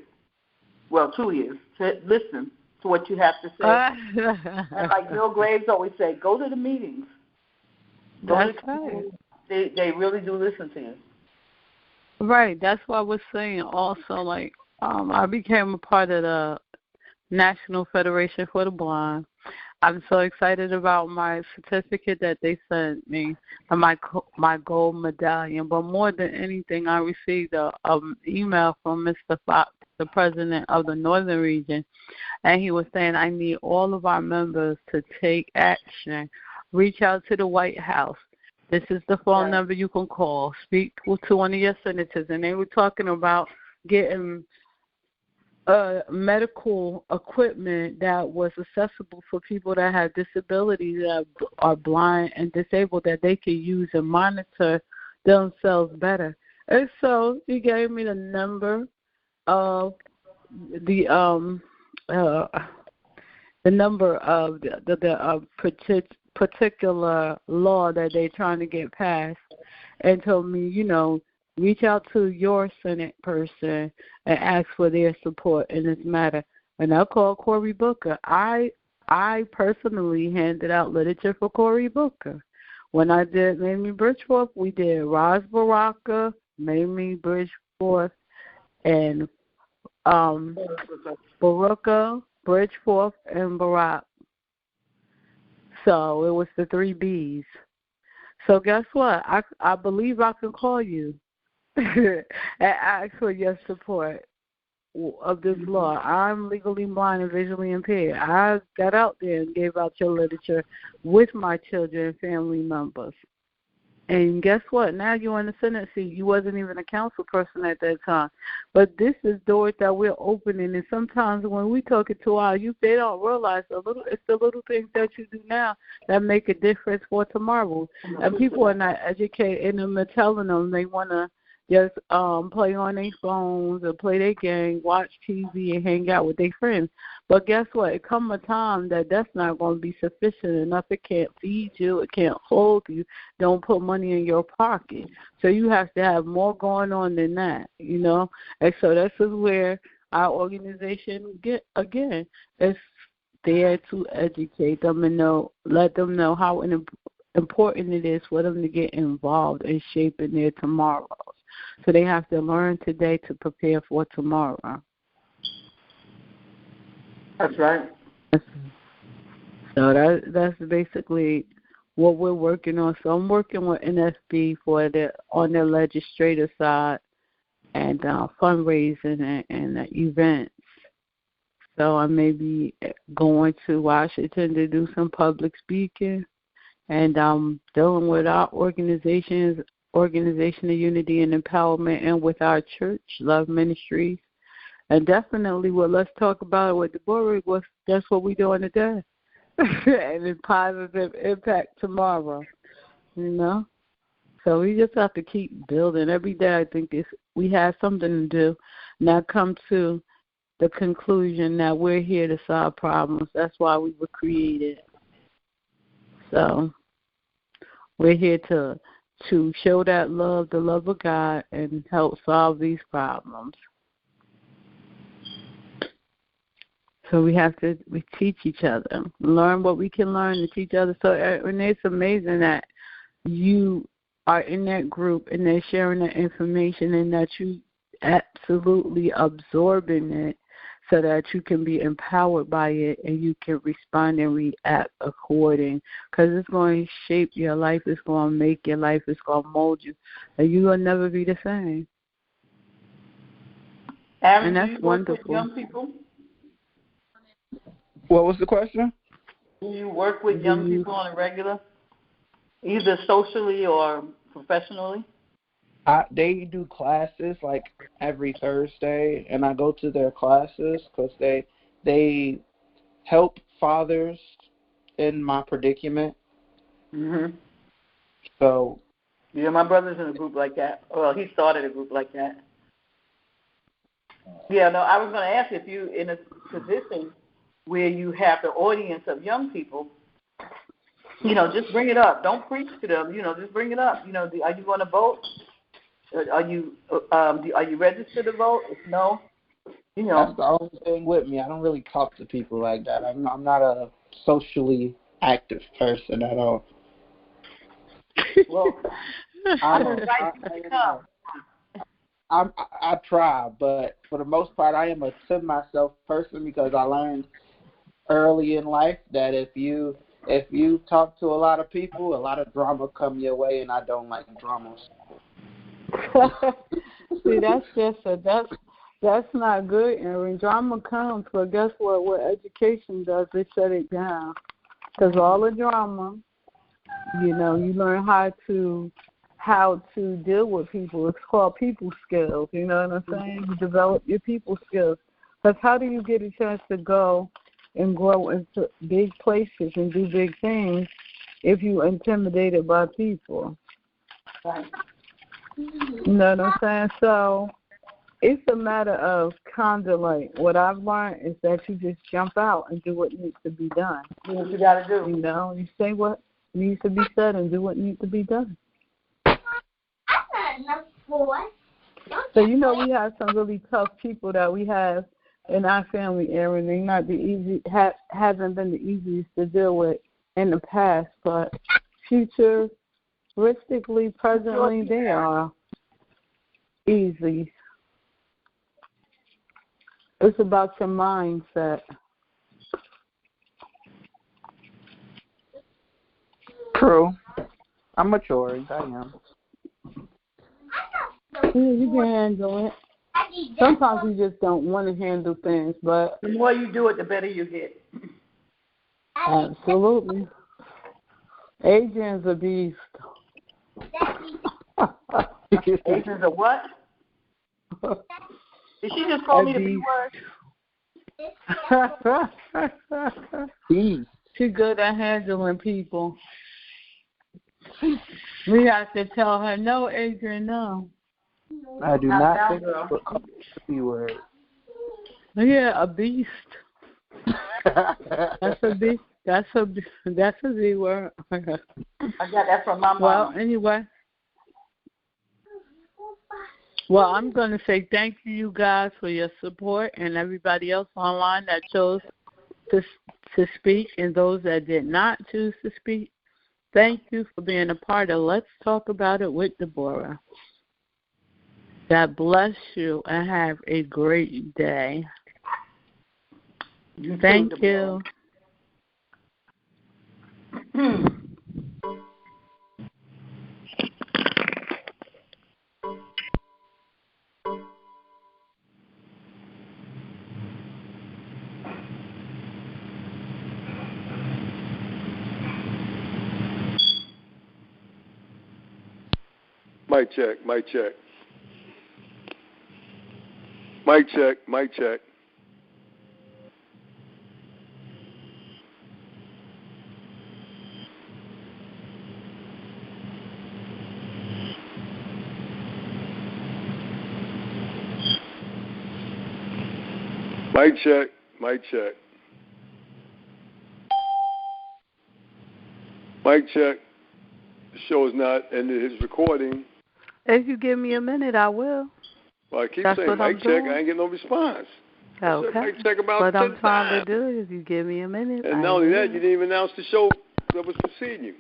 well, 2 ears, to listen to what you have to say. And like Bill Graves always said, go to the meetings. That's right. They really do listen to you. Right. That's why I was saying also, like, I became a part of the National Federation for the Blind. I'm so excited about my certificate that they sent me and my gold medallion. But more than anything, I received an email from Mr. Fox, the president of the Northern region, and he was saying, I need all of our members to take action. Reach out to the White House. This is the phone number you can call. Speak to one of your senators. And they were talking about getting medical equipment that was accessible for people that have disabilities, that are blind and disabled, that they could use and monitor themselves better. And so he gave me the number of the particular law that they're trying to get passed, and told me, reach out to your Senate person and ask for their support in this matter. And I called Cory Booker. I personally handed out literature for Cory Booker. When I did Mamie Bridgeforth, we did Roz Baraka, Mamie Bridgeforth, and Baraka, Bridgeforth, and Barack. So it was the 3 Bs. So guess what? I believe I can call you and ask for your support of this law. I'm legally blind and visually impaired. I got out there and gave out your literature with my children and family members. And guess what? Now you're in the Senate seat. You wasn't even a council person at that time. But this is doors that we're opening. And sometimes when we talk to our youth, they don't realize it's the little things that you do now that make a difference for tomorrow. And people are not educated, and they're telling them they want to just play on their phones or play their game, watch TV, and hang out with their friends. But guess what? It comes a time that's not going to be sufficient enough. It can't feed you. It can't hold you. Don't put money in your pocket. So you have to have more going on than that, And so this is where our organization, is there to educate them and let them know how important it is for them to get involved in shaping their tomorrows. So they have to learn today to prepare for tomorrow. That's right. So that's basically what we're working on. So I'm working with NFB on their legislative side and fundraising and events. So I may be going to Washington to do some public speaking, and dealing with our organization of unity and empowerment, and with our church, Love Ministries. And definitely, let's talk about it with Deborah. That's what we're doing today. And a positive impact tomorrow, So we just have to keep building. Every day I think we have something to do. Now come to the conclusion that we're here to solve problems. That's why we were created. So we're here to show that love, the love of God, and help solve these problems. So we teach each other, learn what we can learn and teach others. So, and it's amazing that you are in that group and they're sharing that information, and that you absolutely absorbing it so that you can be empowered by it and you can respond and react according, because it's going to shape your life, it's going to make your life, it's going to mold you, and you will never be the same. Aaron, and that's wonderful. With young people? What was the question? Do you work with young people on a regular, either socially or professionally? They do classes like every Thursday, and I go to their classes because they help fathers in my predicament. Mhm. So Yeah, my brother's in a group like that. Well, he started a group like that. Yeah, no, I was going to ask if you in a position where you have the audience of young people, just bring it up. Don't preach to them. Just bring it up. Are you going to vote? Are you registered to vote? If no, that's the only thing with me. I don't really talk to people like that. I'm not a socially active person at all. Well, I try, but for the most part, I am a to myself person because I learned early in life that if you talk to a lot of people, a lot of drama come your way, and I don't like dramas. See, that's not good. And when drama comes, well, guess what? What education does, they shut it down. Because all the drama, you learn how to deal with people. It's called people skills. You know what I'm saying? You develop your people skills. Because how do you get a chance to go and grow into big places and do big things if you're intimidated by people? Right. You know what I'm saying? So it's a matter of kind of like what I've learned is that you just jump out and do what needs to be done. Do what you got to do. You say what needs to be said and do what needs to be done. So we have some really tough people that we have in our family, Aaron. They're not hasn't been the easiest to deal with in the past, but futuristically, presently, they are easy. It's about your mindset. True. I'm maturing. I am. You can handle it. Sometimes you just don't want to handle things, but the more you do it, the better you get. Absolutely. Adrian's a beast. Adrian's a what? Did she just call me the B word? She's good at handling people. We have to tell her, no, Adrian, no. I do not think it's a B word. Yeah, a beast. That's a beast. That's a B word. I got that from my mom. Well, anyway. Well, I'm going to say thank you guys for your support and everybody else online that chose to speak and those that did not choose to speak. Thank you for being a part of Let's Talk About It with Deborah. God bless you and have a great day. Thank you. Mic check, mic check. Mic check, mic check. Mic check, mic check. Mic check. The show is not ended. His recording. If you give me a minute, I will. Well, I keep saying mic check. I ain't getting no response. Okay. Mic check about what 10 I'm trying times. to do is you give me a minute. And not only that, you didn't even announce the show that was preceding you.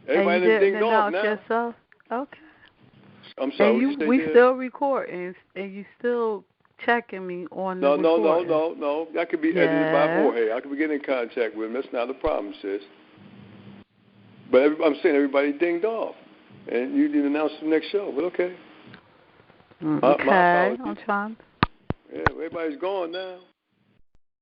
Everybody and you didn't off now. Yourself? Okay. I'm sorry. And we still recording, and you still checking me on the recording. No. That could be edited by Jorge. I could be getting in contact with him. That's not a problem, sis. But I'm saying everybody dinged off, and you didn't announce the next show. But okay. Okay, I'm trying. Yeah, everybody's gone now.